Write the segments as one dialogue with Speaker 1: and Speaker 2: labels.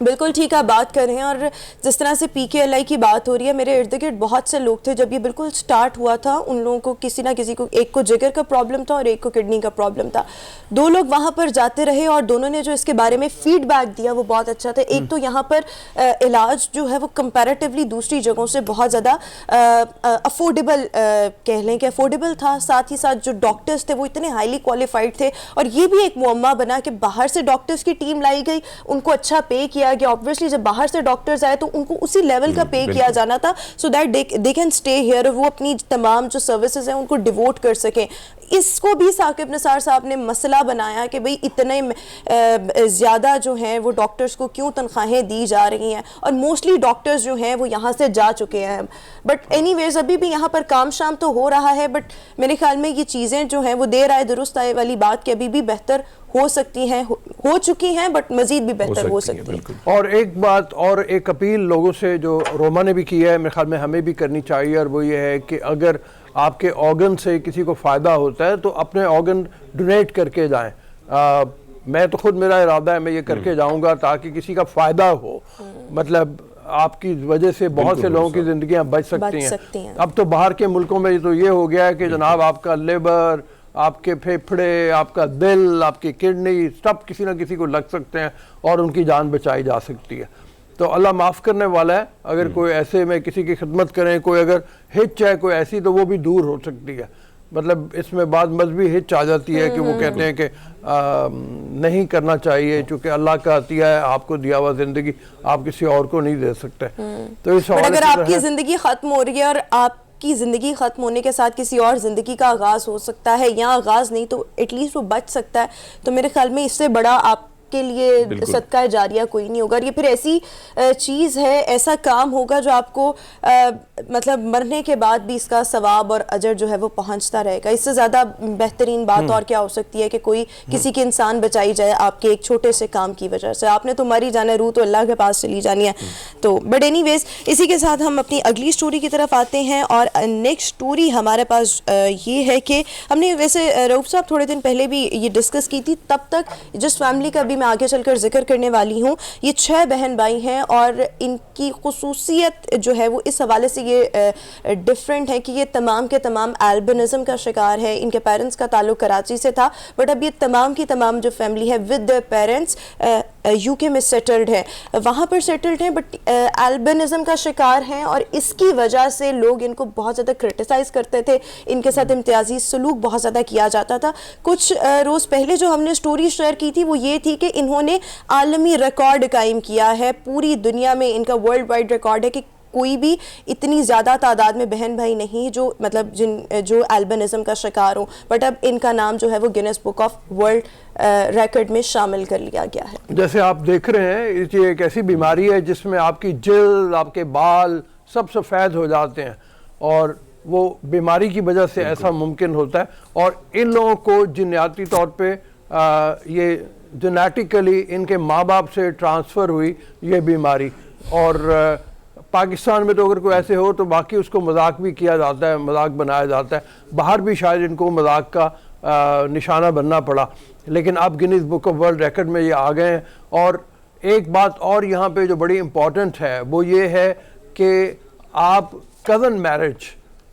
Speaker 1: بالکل ٹھیک آپ بات کر رہے ہیں. اور جس طرح سے PKLI کی بات ہو رہی ہے, میرے ارد گرد بہت سے لوگ تھے جب یہ بالکل سٹارٹ ہوا تھا, ان لوگوں کو کسی نہ کسی کو, ایک کو جگر کا پرابلم تھا اور ایک کو کڈنی کا پرابلم تھا. 2 لوگ وہاں پر جاتے رہے اور دونوں نے جو اس کے بارے میں فیڈ بیک دیا وہ بہت اچھا تھا. ایک تو یہاں پر علاج جو ہے وہ کمپیریٹیولی دوسری جگہوں سے بہت زیادہ افورڈیبل کہہ لیں کہ افورڈیبل تھا. ساتھ ہی ساتھ جو ڈاکٹرز تھے وہ اتنے ہائیلی کوالیفائڈ تھے. اور یہ بھی ایک معمہ بنا کہ باہر سے ڈاکٹرز کی ٹیم لائی گئی, ان کو اچھا پے کیا گیا. obviously جب باہر سے ڈاکٹرز آئے تو ان کو اسی لیول کا پے کیا جانا تھا so that they can stay here, اور وہ اپنی تمام جو سروسز ہیں ان کو ڈیووٹ کر سکیں. اس کو بھی ثاقب نثار صاحب نے مسئلہ بنایا کہ بھئی اتنے زیادہ جو ہیں وہ ڈاکٹرز کو کیوں تنخواہیں دی جا رہی ہیں, اور موسٹلی ڈاکٹرز جو ہیں وہ یہاں سے جا چکے ہیں. بٹ اینی ویز ابھی بھی یہاں پر کام شام تو ہو رہا ہے, بٹ میرے خیال میں یہ چیزیں جو ہیں وہ دیر آئے درست آئے والی بات کہ ابھی بھی بہتر ہو سکتی ہیں, ہو چکی ہیں, بٹ مزید بھی بہتر ہو سکتی ہیں.
Speaker 2: اور ایک بات اور ایک اپیل لوگوں سے جو روما نے بھی کی ہے, میرے خیال میں ہمیں بھی کرنی چاہیے, اور وہ یہ ہے کہ اگر آپ کے آرگن سے کسی کو فائدہ ہوتا ہے تو اپنے آرگن ڈونیٹ کر کے جائیں. میں تو خود میرا ارادہ ہے میں یہ کر کے جاؤں گا تاکہ کسی کا فائدہ ہو. مطلب آپ کی وجہ سے بہت سے لوگوں کی زندگیاں بچ سکتی ہیں. اب تو باہر کے ملکوں میں تو یہ ہو گیا ہے کہ جناب آپ کا لیبر, آپ کے پھیپھڑے, آپ کا دل, آپ کی کڈنی, سب کسی نہ کسی کو لگ سکتے ہیں اور ان کی جان بچائی جا سکتی ہے. تو اللہ معاف کرنے والا ہے. اگر کوئی ایسے میں کسی کی خدمت کریں, کوئی اگر ہچ ہے کوئی ایسی, تو وہ بھی دور ہو سکتی ہے. مطلب اس میں بعض مذہبی ہچ آ جاتی ہے کہ وہ کہتے ہیں کہ نہیں کرنا چاہیے چونکہ اللہ کا عطیہ ہے, آپ کو دیا ہوا زندگی آپ کسی اور کو نہیں دے سکتے. تو اس
Speaker 1: اگر آپ کی زندگی ختم ہو رہی ہے اور آپ کی زندگی ختم ہونے کے ساتھ کسی اور زندگی کا آغاز ہو سکتا ہے, یا آغاز نہیں تو ایٹ لیسٹ وہ بچ سکتا ہے, تو میرے خیال میں اس سے بڑا آپ کے لیے صدقہ جاریہ کوئی نہیں ہوگا. اور یہ پھر ایسی چیز ہے, ایسا کام ہوگا جو آپ کو مطلب مرنے کے بعد بھی اس کا ثواب اور اجر جو ہے وہ پہنچتا رہے گا. اس سے زیادہ بہترین بات اور کیا ہو سکتی ہے کہ کوئی کسی کی انسان بچائی جائے آپ کے ایک چھوٹے سے کام کی وجہ سے. آپ نے تو مری جانا, روح تو اللہ کے پاس چلی جانی ہے. تو بٹ اینی ویز اسی کے ساتھ ہم اپنی اگلی سٹوری کی طرف آتے ہیں. اور نیکسٹ سٹوری ہمارے پاس یہ ہے کہ ہم نے ویسے رؤوف صاحب تھوڑے دن پہلے بھی یہ ڈسکس کی تھی, تب تک جس فیملی کا بھی میں آگے چل کر ذکر کرنے والی ہوں, یہ 6 بہن بھائی ہیں, اور ان کی خصوصیت جو ہے وہ اس حوالے سے یہ ڈیفرنٹ ہے کہ یہ تمام کے تمام البینزم کا شکار ہے. ان کے پیرنٹس کا تعلق کراچی سے تھا, بٹ اب یہ تمام کی تمام جو فیملی ہے ود دیئر پیرنٹس UK میں سیٹلڈ ہے, وہاں پر سیٹلڈ ہیں, بٹ البینزم کا شکار ہیں, اور اس کی وجہ سے لوگ ان کو بہت زیادہ کرٹیسائز کرتے تھے, ان کے ساتھ امتیازی سلوک بہت زیادہ کیا جاتا تھا. کچھ روز پہلے جو ہم نے سٹوری شیئر کی تھی وہ یہ تھی کہ انہوں نے عالمی ریکارڈ قائم کیا ہے. پوری دنیا میں ان کا ورلڈ وائڈ ریکارڈ ہے کہ کوئی بھی اتنی زیادہ تعداد میں بہن بھائی نہیں جو مطلب جو البینزم کا شکار ہوں, بٹ اب ان کا نام جو ہے وہ grains book of world record میں شامل کر لیا گیا ہے.
Speaker 2: جیسے آپ دیکھ رہے ہیں یہ ایک ایسی بیماری ہے جس میں آپ کی جلد, آپ کے بال سب سفید ہو جاتے ہیں, اور وہ بیماری کی وجہ سے ایسا ممکن ہوتا ہے. اور ان لوگوں کو جنیاتی طور پہ یہ جینیٹیکلی ان کے ماں باپ سے ٹرانسفر ہوئی یہ بیماری. اور پاکستان میں تو اگر کوئی ایسے ہو تو باقی اس کو مذاق بھی کیا جاتا ہے, مذاق بنایا جاتا ہے. باہر بھی شاید ان کو مذاق کا نشانہ بننا پڑا, لیکن اب Guinness book of world record میں یہ آ گئے ہیں. اور ایک بات اور یہاں پہ جو بڑی امپورٹنٹ ہے وہ یہ ہے کہ آپ کزن میرج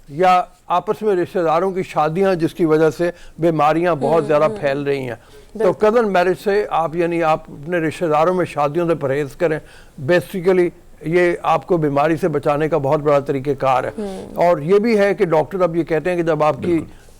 Speaker 2: یا آپس میں رشتہ داروں کی شادیاں جس کی وجہ سے بیماریاں بہت زیادہ پھیل رہی ہیں, تو کزن میرج سے آپ یعنی آپ اپنے رشتہ داروں میں شادیوں سے پرہیز کریں. بیسیکلی یہ آپ کو بیماری سے بچانے کا بہت بڑا طریقہ کار ہے. اور یہ بھی ہے کہ ڈاکٹر اب یہ کہتے ہیں کہ جب آپ کی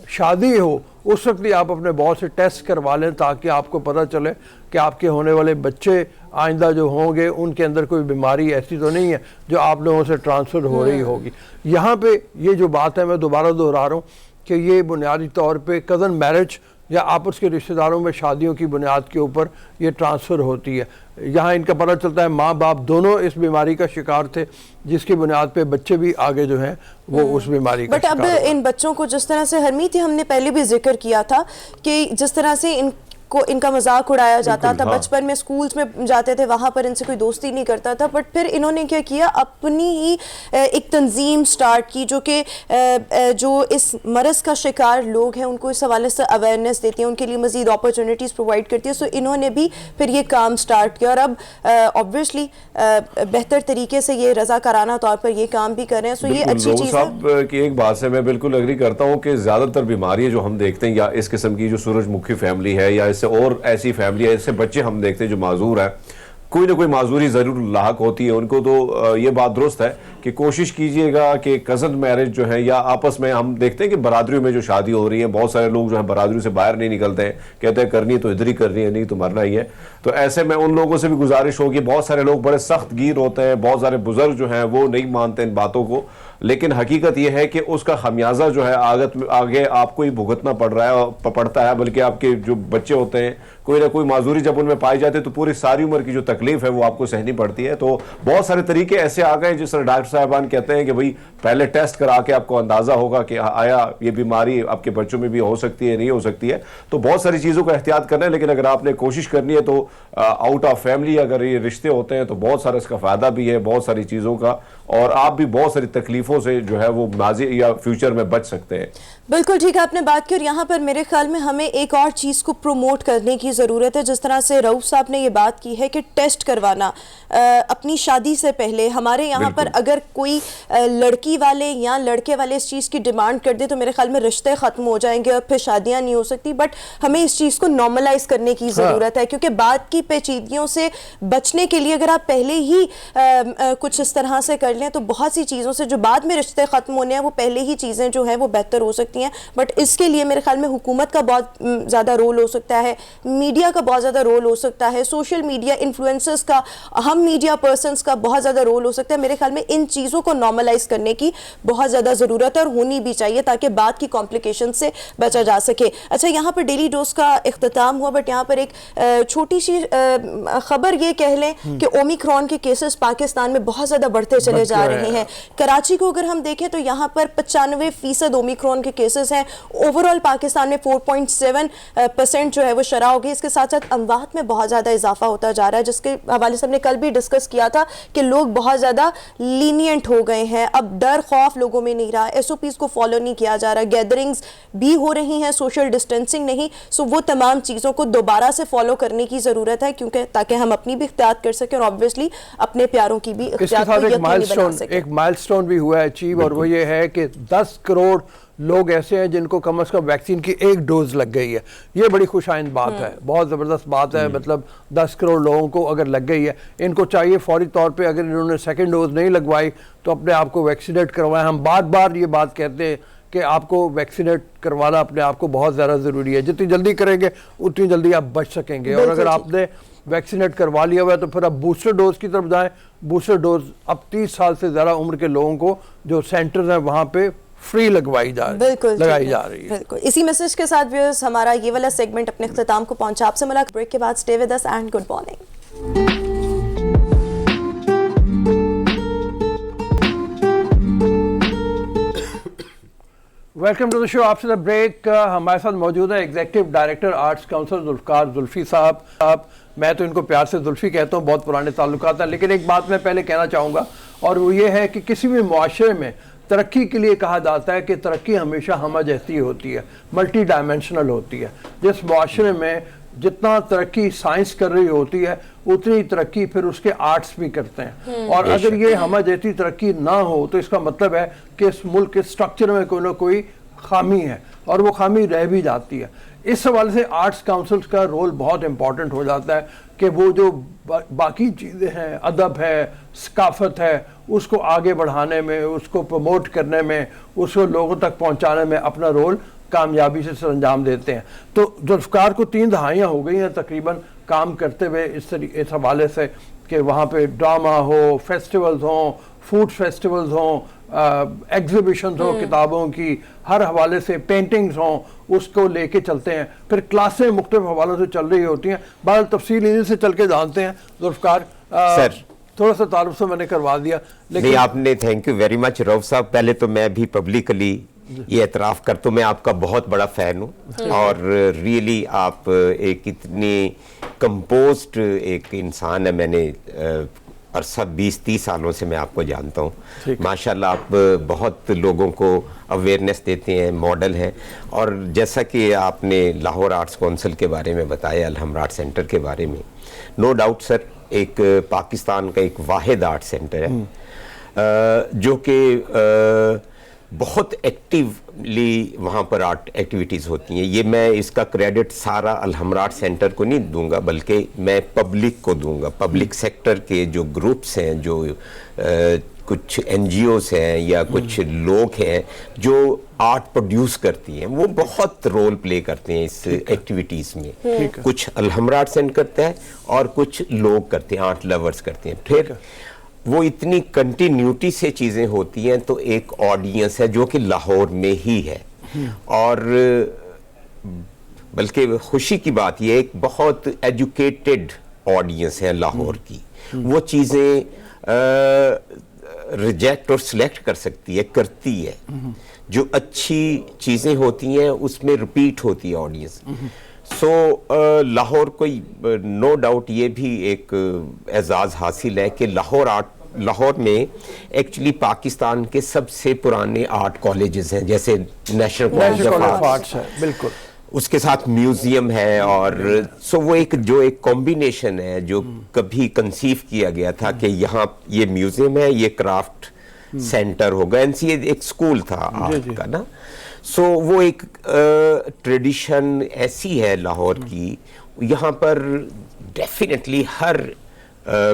Speaker 2: شادی ہو اس وقت بھی آپ اپنے بہت سے ٹیسٹ کروا لیں تاکہ آپ کو پتہ چلے کہ آپ کے ہونے والے بچے آئندہ جو ہوں گے ان کے اندر کوئی بیماری ایسی تو نہیں ہے جو آپ لوگوں سے ٹرانسفر ہو رہی ہوگی. یہاں پہ یہ جو بات ہے میں دوبارہ دہرا رہا ہوں کہ یہ بنیادی طور پہ کزن میرج یا آپس کے رشتہ داروں میں شادیوں کی بنیاد کے اوپر یہ ٹرانسفر ہوتی ہے. یہاں ان کا پتہ چلتا ہے ماں باپ دونوں اس بیماری کا شکار تھے جس کی بنیاد پہ بچے بھی آگے جو ہیں وہ اس بیماری کا شکار.
Speaker 1: بٹ اب ان بچوں کو جس طرح سے ہرمیت ہم نے پہلے بھی ذکر کیا تھا کہ جس طرح سے ان کو ان کا مذاق اڑایا جاتا تھا, بچپن میں اسکولس میں جاتے تھے, وہاں پر ان سے کوئی دوستی نہیں کرتا تھا. بٹ پھر انہوں نے کیا کیا, اپنی ہی ایک تنظیم سٹارٹ کی جو کہ جو اس مرض کا شکار لوگ ہیں ان کو اس حوالے سے اویئرنیس دیتی ہے, ان کے لیے مزید اپرچونیٹیز پرووائڈ کرتی ہے. سو انہوں نے بھی پھر یہ کام سٹارٹ کیا, اور اب obviously بہتر طریقے سے یہ رضاکارانہ طور پر یہ کام بھی کر رہے ہیں. سو یہ اچھی چیز ہے.
Speaker 3: صاحب کی ایک بات سے میں بالکل اگری کرتا ہوں کہ زیادہ تر بیماریاں جو ہم دیکھتے ہیں, یا اس قسم کی جو سورج مکھی فیملی ہے, یا اس سے اور ایسی فیملی ہے, اس سے بچے ہم دیکھتے ہیں جو معذور ہیں, کوئی نہ کوئی معذوری ضرور لاحق ہوتی ہے ان کو. تو یہ بات درست ہے کہ کوشش کیجئے گا کہ کزن میرج جو ہے, یا آپس میں ہم دیکھتے ہیں کہ برادریوں میں جو شادی ہو رہی ہے, بہت سارے لوگ جو ہے برادریوں سے باہر نہیں نکلتے ہیں, کہتے ہیں کرنی تو ادھر ہی کرنی ہے, نہیں تو مرنا ہی ہے. تو ایسے میں ان لوگوں سے بھی گزارش ہوگی, بہت سارے لوگ بڑے سخت گیر ہوتے ہیں, بہت سارے بزرگ جو ہیں وہ نہیں مانتے ان باتوں کو, لیکن حقیقت یہ ہے کہ اس کا خمیازہ جو ہے آگے آپ کو ہی بھگتنا پڑتا ہے, بلکہ آپ کے جو بچے ہوتے ہیں کوئی نہ کوئی معذوری جب ان میں پائی جاتی ہے تو پوری ساری عمر کی جو تکلیف ہے وہ آپ کو سہنی پڑتی ہے. تو بہت سارے طریقے ایسے آ گئے جس طرح ڈاکٹر صاحبان کہتے ہیں کہ بھئی پہلے ٹیسٹ کرا کے آپ کو اندازہ ہوگا کہ آیا یہ بیماری آپ کے بچوں میں بھی ہو سکتی ہے, نہیں ہو سکتی ہے. تو بہت ساری چیزوں کا احتیاط کرنا ہے, لیکن اگر آپ نے کوشش کرنی ہے تو آؤٹ آف فیملی اگر یہ رشتے ہوتے ہیں تو بہت سارا اس کا فائدہ بھی ہے, بہت ساری چیزوں کا, اور آپ بھی بہت ساری تکلیفوں سے جو ہے وہ ماضی یا فیوچر میں بچ سکتے ہیں.
Speaker 1: بالکل ٹھیک ہے, آپ نے بات کی. اور یہاں پر میرے خیال میں ہمیں ایک اور چیز کو پروموٹ کرنے کی ضرورت ہے. جس طرح سے رؤوف صاحب نے یہ بات کی ہے کہ ٹیسٹ کروانا اپنی شادی سے پہلے, ہمارے یہاں پر اگر کوئی لڑکی والے یا لڑکے والے اس چیز کی ڈیمانڈ کر دے تو میرے خیال میں رشتے ختم ہو جائیں گے اور پھر شادیاں نہیں ہو سکتی. بٹ ہمیں اس چیز کو نارملائز کرنے کی ضرورت ہے, کیونکہ بعد کی پیچیدگیوں سے بچنے کے لیے اگر آپ پہلے ہی کچھ اس طرح سے کر لیں تو بہت سی چیزوں سے جو بعد میں رشتے ختم ہونے ہیں وہ پہلے ہی چیزیں جو ہیں وہ بہتر ہو سکتی ہیں. بٹ اس کے لیے میرے خیال میں حکومت کا بہت زیادہ رول ہو سکتا ہے, میڈیا کا بہت زیادہ رول ہو سکتا ہے, سوشل میڈیا انفلوئنسرز کا, اہم میڈیا پرسنز کا بہت زیادہ رول ہو سکتا ہے. میرے خیال میں ان چیزوں کو نارملائز کرنے کی بہت زیادہ ضرورت ہے اور ہونی بھی چاہیے تاکہ بعد کی کمپلیکیشن سے بچا جا سکے. اچھا, یہاں پر ڈیلی ڈوز کا اختتام ہوا, بٹ یہاں پر ایک چھوٹی سی خبر یہ کہہ لیں کہ اومیکرون کے کیسز پاکستان میں بہت زیادہ بڑھتے چلے جا رہے ہیں. کراچی کو اگر ہم دیکھیں تو یہاں پر 95% اومیکرون کے کیسز ہیں. اوورال پاکستان میں 4.7% جو ہے وہ شرح ہو گئی. اس کے ساتھ ساتھ اموات میں بہت زیادہ اضافہ ہوتا جا رہا ہے, جس کے حوالے سے ہم نے کل بھی ڈسکس کیا تھا کہ لوگ بہت زیادہ لینینٹ ہو گئے ہیں. اب ڈر خوف لوگوں میں نہیں رہا, ایس او پیز کو فالو نہیں کیا جا رہا, گیدرنگز بھی ہو رہی ہیں, سوشل ڈسٹینسنگ نہیں. سو وہ تمام چیزوں کو دوبارہ سے فالو کرنے کی ضرورت ہے, کیونکہ تاکہ ہم اپنی بھی احتیاط کر سکیں اور آبویسلی اپنے پیاروں کی بھی احتیاط کو یقینی بنا سکیں.
Speaker 2: ایک مائلسٹون بھی ہوا ہے اچیو, اور وہ یہ ہے کہ 10 کروڑ لوگ ایسے ہیں جن کو کم از کم ویکسین کی 1 ڈوز لگ گئی ہے. یہ بڑی خوش آئند بات ہے, بہت زبردست بات ہے. مطلب 10 کروڑ لوگوں کو اگر لگ گئی ہے, ان کو چاہیے فوری طور پہ اگر انہوں نے 2nd ڈوز نہیں لگوائی تو اپنے آپ کو ویکسینیٹ کروائیں. ہم بار بار یہ بات کہتے ہیں کہ آپ کو ویکسینیٹ کروانا اپنے آپ کو بہت زیادہ ضروری ہے. جتنی جلدی کریں گے اتنی جلدی آپ بچ سکیں گے. اور اگر آپ نے ویکسینیٹ کروا لیا ہوا ہے تو پھر اب بوسٹر ڈوز کی طرف جائیں. بوسٹر ڈوز اب 30 سال سے زیادہ عمر کے لوگوں کو جو سینٹرز ہیں وہاں پہ فری لگائی جا رہی ہے.
Speaker 1: بالکل اسی میسج کے ساتھ ویورز ہمارا یہ والا سیگمنٹ اپنے اختتام کو پہنچا. آپ سے ملاقات بریک کے بعد. Stay with us and good morning.
Speaker 2: Welcome to the show. آپ سے بریک. ہمارے ساتھ موجود ہے executive director arts council Zulfiqar Zulfi صاحب. میں تو ان کو پیار سے زلفی کہتا ہوں, بہت پرانے تعلقات ہیں. لیکن ایک بات میں پہلے کہنا چاہوں گا, اور وہ یہ ہے کہ کسی بھی معاشرے میں ترقی کے لیے کہا جاتا ہے کہ ترقی ہمیشہ ہمہ جہتی ہوتی ہے, ملٹی ڈائمینشنل ہوتی ہے. جس معاشرے میں جتنا ترقی سائنس کر رہی ہوتی ہے اتنی ترقی پھر اس کے آرٹس بھی کرتے ہیں. اور اگر یہ ہمہ جہتی ترقی نہ ہو تو اس کا مطلب ہے کہ اس ملک کے سٹرکچر میں کوئی نہ کوئی خامی ہے, اور وہ خامی رہ بھی جاتی ہے. اس حوالے سے آرٹس کاؤنسلز کا رول بہت امپورٹنٹ ہو جاتا ہے کہ وہ جو باقی چیزیں ہیں, ادب ہے, ثقافت ہے, اس کو آگے بڑھانے میں, اس کو پروموٹ کرنے میں, اس کو لوگوں تک پہنچانے میں اپنا رول کامیابی سے سر انجام دیتے ہیں. تو ذوالفقار کو 3 دہائیاں ہو گئی ہیں تقریباً کام کرتے ہوئے اس حوالے سے کہ وہاں پہ ڈرامہ ہو, فیسٹیولز ہوں, فوڈ فیسٹیولز ہوں, ایگزیبیشنز ہوں کتابوں کی, ہر حوالے سے پینٹنگز ہوں, اس کو لے کے چلتے ہیں. پھر کلاسیں مختلف حوالوں سے چل رہی ہوتی ہیں. بہرحال تفصیل انہیں سے چل کے جانتے ہیں. ذوالفقار
Speaker 4: سر
Speaker 2: تھوڑا سا تعارف سے میں نے کروا دیا,
Speaker 4: لیکن آپ نے تھینک یو ویری مچ رؤوف صاحب. پہلے تو میں بھی پبلکلی یہ اعتراف کر تو میں آپ کا بہت بڑا فین ہوں اور ریئلی آپ ایک اتنی کمپوزڈ ایک انسان ہے. میں نے عرصہ 20-30 سالوں سے میں آپ کو جانتا ہوں. ماشاءاللہ آپ بہت لوگوں کو اویئرنیس دیتے ہیں, ماڈل ہیں. اور جیسا کہ آپ نے لاہور آرٹس کونسل کے بارے میں بتایا, الحمر آرٹ سینٹر کے بارے میں, نو ڈاؤٹ سر ایک پاکستان کا ایک واحد آرٹ سینٹر ہے جو کہ بہت ایکٹیولی وہاں پر آرٹ ایکٹیویٹیز ہوتی ہیں. یہ میں اس کا کریڈٹ سارا الحمر آرٹ سینٹر کو نہیں دوں گا بلکہ میں پبلک کو دوں گا. پبلک سیکٹر کے جو گروپس ہیں, جو کچھ این جی اوز ہیں یا کچھ لوگ ہیں جو آرٹ پروڈیوس کرتی ہیں, وہ بہت رول پلے کرتے ہیں اس ایکٹیویٹیز میں. کچھ الحمر آرٹ سینٹر کرتا ہے اور کچھ لوگ کرتے ہیں, آرٹ لورز کرتے ہیں. پھر وہ اتنی کنٹینیوٹی سے چیزیں ہوتی ہیں تو ایک آڈینس ہے جو کہ لاہور میں ہی ہے. اور بلکہ خوشی کی بات یہ ایک بہت ایجوکیٹڈ آڈینس ہے لاہور کی. وہ چیزیں ریجیکٹ اور سلیکٹ کر سکتی ہے, کرتی ہے. جو اچھی چیزیں ہوتی ہیں اس میں ریپیٹ ہوتی ہے آڈینس. سو لاہور کوئی نو ڈاؤٹ یہ بھی ایک اعزاز حاصل ہے کہ لاہور میں ایکچولی پاکستان کے سب سے پرانے آرٹ کالجز ہیں, جیسے نیشنل کالج آف آرٹس ہے, بالکل اس کے ساتھ میوزیم ہے. اور سو وہ ایک جو ایک کمبینیشن ہے جو کبھی کنسیو کیا گیا تھا کہ یہاں یہ میوزیم ہے, یہ کرافٹ سینٹر ہوگا. این سی ایک سکول تھا آرٹ کا نا. سو وہ ایک ٹریڈیشن ایسی ہے لاہور کی, یہاں پر ڈیفینیٹلی ہر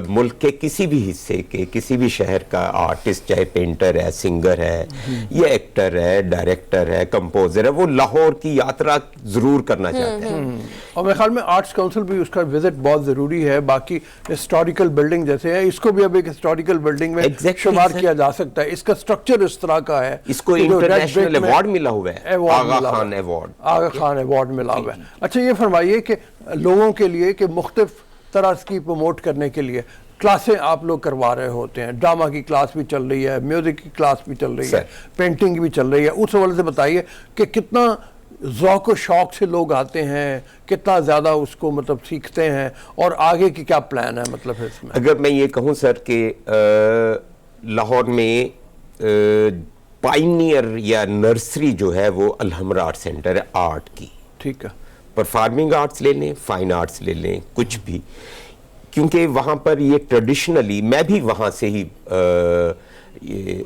Speaker 4: ملک کے کسی بھی حصے کے کسی بھی شہر کا آرٹسٹ, چاہے پینٹر ہے, سنگر ہے یا ایکٹر ہے, ڈائریکٹر ہے, کمپوزر ہے, وہ لاہور کی یاترا ضرور کرنا چاہتے ہیں.
Speaker 2: اور میرے خیال میں آرٹس کونسل بھی اس کا وزٹ بہت ضروری ہے. باقی ہسٹوریکل بلڈنگ جیسے ہے, اس کو بھی اب ایک ہسٹوریکل بلڈنگ میں شمار کیا جا سکتا ہے. اس کا سٹرکچر اس طرح کا ہے.
Speaker 4: اس کو انٹرنیشنل ایوارڈ ملا ہوا ہے, آغا خان ایوارڈ.
Speaker 2: آغا خان ایوارڈ ملا ہوا ہے. اچھا یہ فرمائیے کہ لوگوں کے لیے کہ مختلف طرح کی پروموٹ کرنے کے لیے کلاسیں آپ لوگ کروا رہے ہوتے ہیں, ڈرامہ کی کلاس بھی چل رہی ہے, میوزک کی کلاس بھی چل رہی ہے, پینٹنگ بھی چل رہی ہے. اس حوالے سے بتائیے کہ کتنا ذوق و شوق سے لوگ آتے ہیں, کتنا زیادہ اس کو مطلب سیکھتے ہیں, اور آگے کی کیا پلان ہے مطلب اس میں؟
Speaker 4: اگر میں یہ کہوں سر کہ لاہور میں پائنیئر یا نرسری جو ہے وہ الحمر آرٹ سینٹر ہے آرٹ کی.
Speaker 2: ٹھیک ہے.
Speaker 4: پرفارمنگ آرٹس لے لیں, فائن آرٹس لے لیں, کچھ بھی, کیونکہ وہاں پر یہ ٹریڈیشنلی, میں بھی وہاں سے ہی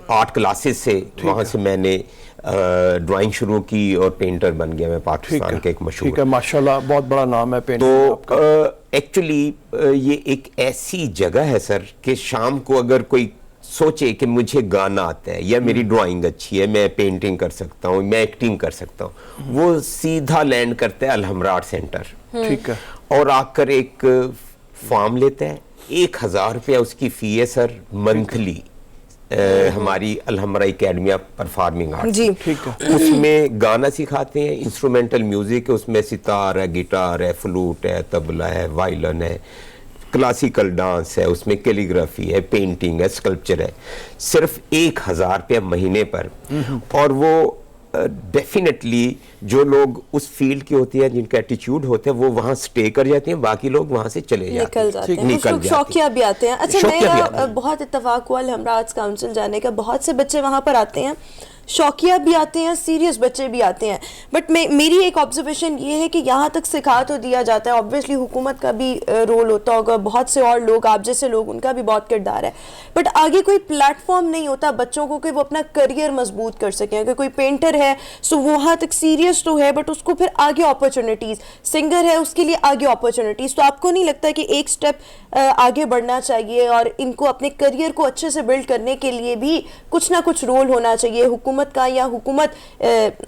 Speaker 4: آرٹ کلاسز سے وہاں سے میں نے ڈرائنگ شروع کی اور پینٹر بن گیا میں پاکستان کے ایک مشہور.
Speaker 2: ٹھیک ہے, ماشاءاللہ بہت بڑا نام ہے پینٹر.
Speaker 4: تو ایکچولی یہ ایک ایسی جگہ ہے سر کہ شام کو اگر کوئی سوچے کہ مجھے گانا آتا ہے یا میری ڈرائنگ اچھی ہے, میں پینٹنگ کر سکتا ہوں, میں ایکٹنگ کر سکتا ہوں, وہ سیدھا لینڈ کرتا ہے الحمر آرٹ سینٹر.
Speaker 2: ٹھیک ہے. اور
Speaker 4: آ کر ایک فارم لیتا ہے, 1000 روپیہ اس کی فی ہے سر منتھلی, ہماری Alhamra academy of performing art.
Speaker 1: جی
Speaker 2: ٹھیک ہے.
Speaker 4: اس میں گانا سکھاتے ہیں, انسٹرومنٹل میوزک ہے, اس میں ستار ہے, گٹار ہے, فلوٹ ہے, طبلہ ہے, وائلن ہے, کلاسیکل ڈانس ہے, اس میں کیلیگرافی ہے, پینٹنگ ہے, اسکلپچر ہے, صرف 1000 روپیہ مہینے پر. اور وہ ڈیفینیٹلی جو لوگ اس فیلڈ کے ہوتے ہیں, جن کا ایٹیچیوڈ ہوتا ہے, وہ وہاں سٹے کر جاتے ہیں, باقی لوگ وہاں سے چلے جاتے ہیں,
Speaker 1: نکل جاتے ہیں, کچھ لوگ شوقیہ بھی آتے ہیں. اچھا میرا بہت اتفاق ہوا الحمر آرٹس کونسل جانے کا, بہت سے بچے وہاں پر آتے ہیں, شوقیہ بھی آتے ہیں, سیریس بچے بھی آتے ہیں. بٹ میری ایک آبزرویشن یہ ہے کہ یہاں تک سکھا تو دیا جاتا ہے, آبویسلی حکومت کا بھی رول ہوتا ہوگا, بہت سے اور لوگ آپ جیسے لوگ, ان کا بھی بہت کردار ہے, بٹ آگے کوئی پلیٹ فارم نہیں ہوتا بچوں کو کہ وہ اپنا کریئر مضبوط کر سکیں. اگر کوئی پینٹر ہے سو وہاں تک سیریس تو ہے, بٹ اس کو پھر آگے اپرچونیٹیز, سنگر ہے اس کے لیے آگے اپرچونیٹیز. تو آپ کو نہیں لگتا کہ ایک سٹیپ آگے بڑھنا چاہیے اور ان کو اپنے کریئر کو اچھے سے بلڈ کرنے کے لیے بھی کچھ نہ کچھ رول ہونا چاہیے حکومت کا, یا حکومت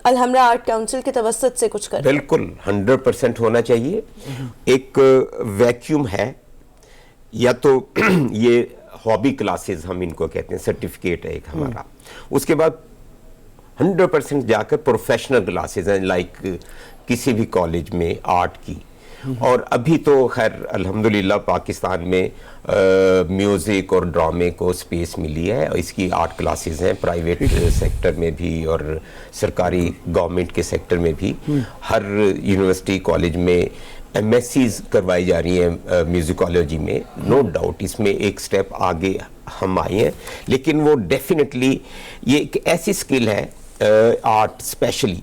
Speaker 1: الحمرہ آرٹ کونسل کے توسط سے کچھ کرے؟
Speaker 4: بالکل 100% ہونا چاہیے. ایک ویکیوم ہے, یا تو یہ ہابی کلاسز ہم ان کو کہتے ہیں, سرٹیفکیٹ ہے ایک ہمارا, اس کے بعد 100% جا کر پروفیشنل کلاسز ہیں, لائک کسی بھی کالج میں آرٹ کی, اور ابھی تو خیر الحمدللہ پاکستان میں میوزک اور ڈرامے کو سپیس ملی ہے، اور اس کی 8 کلاسز ہیں پرائیویٹ سیکٹر میں بھی اور سرکاری گورنمنٹ کے سیکٹر میں بھی. ہر یونیورسٹی کالج میں ایم ایس سیز کروائی جا رہی ہیں میوزیکالوجی میں. نو ڈاؤٹ اس میں ایک سٹیپ آگے ہم آئے ہیں، لیکن وہ ڈیفینیٹلی یہ ایک ایسی سکل ہے آرٹ اسپیشلی،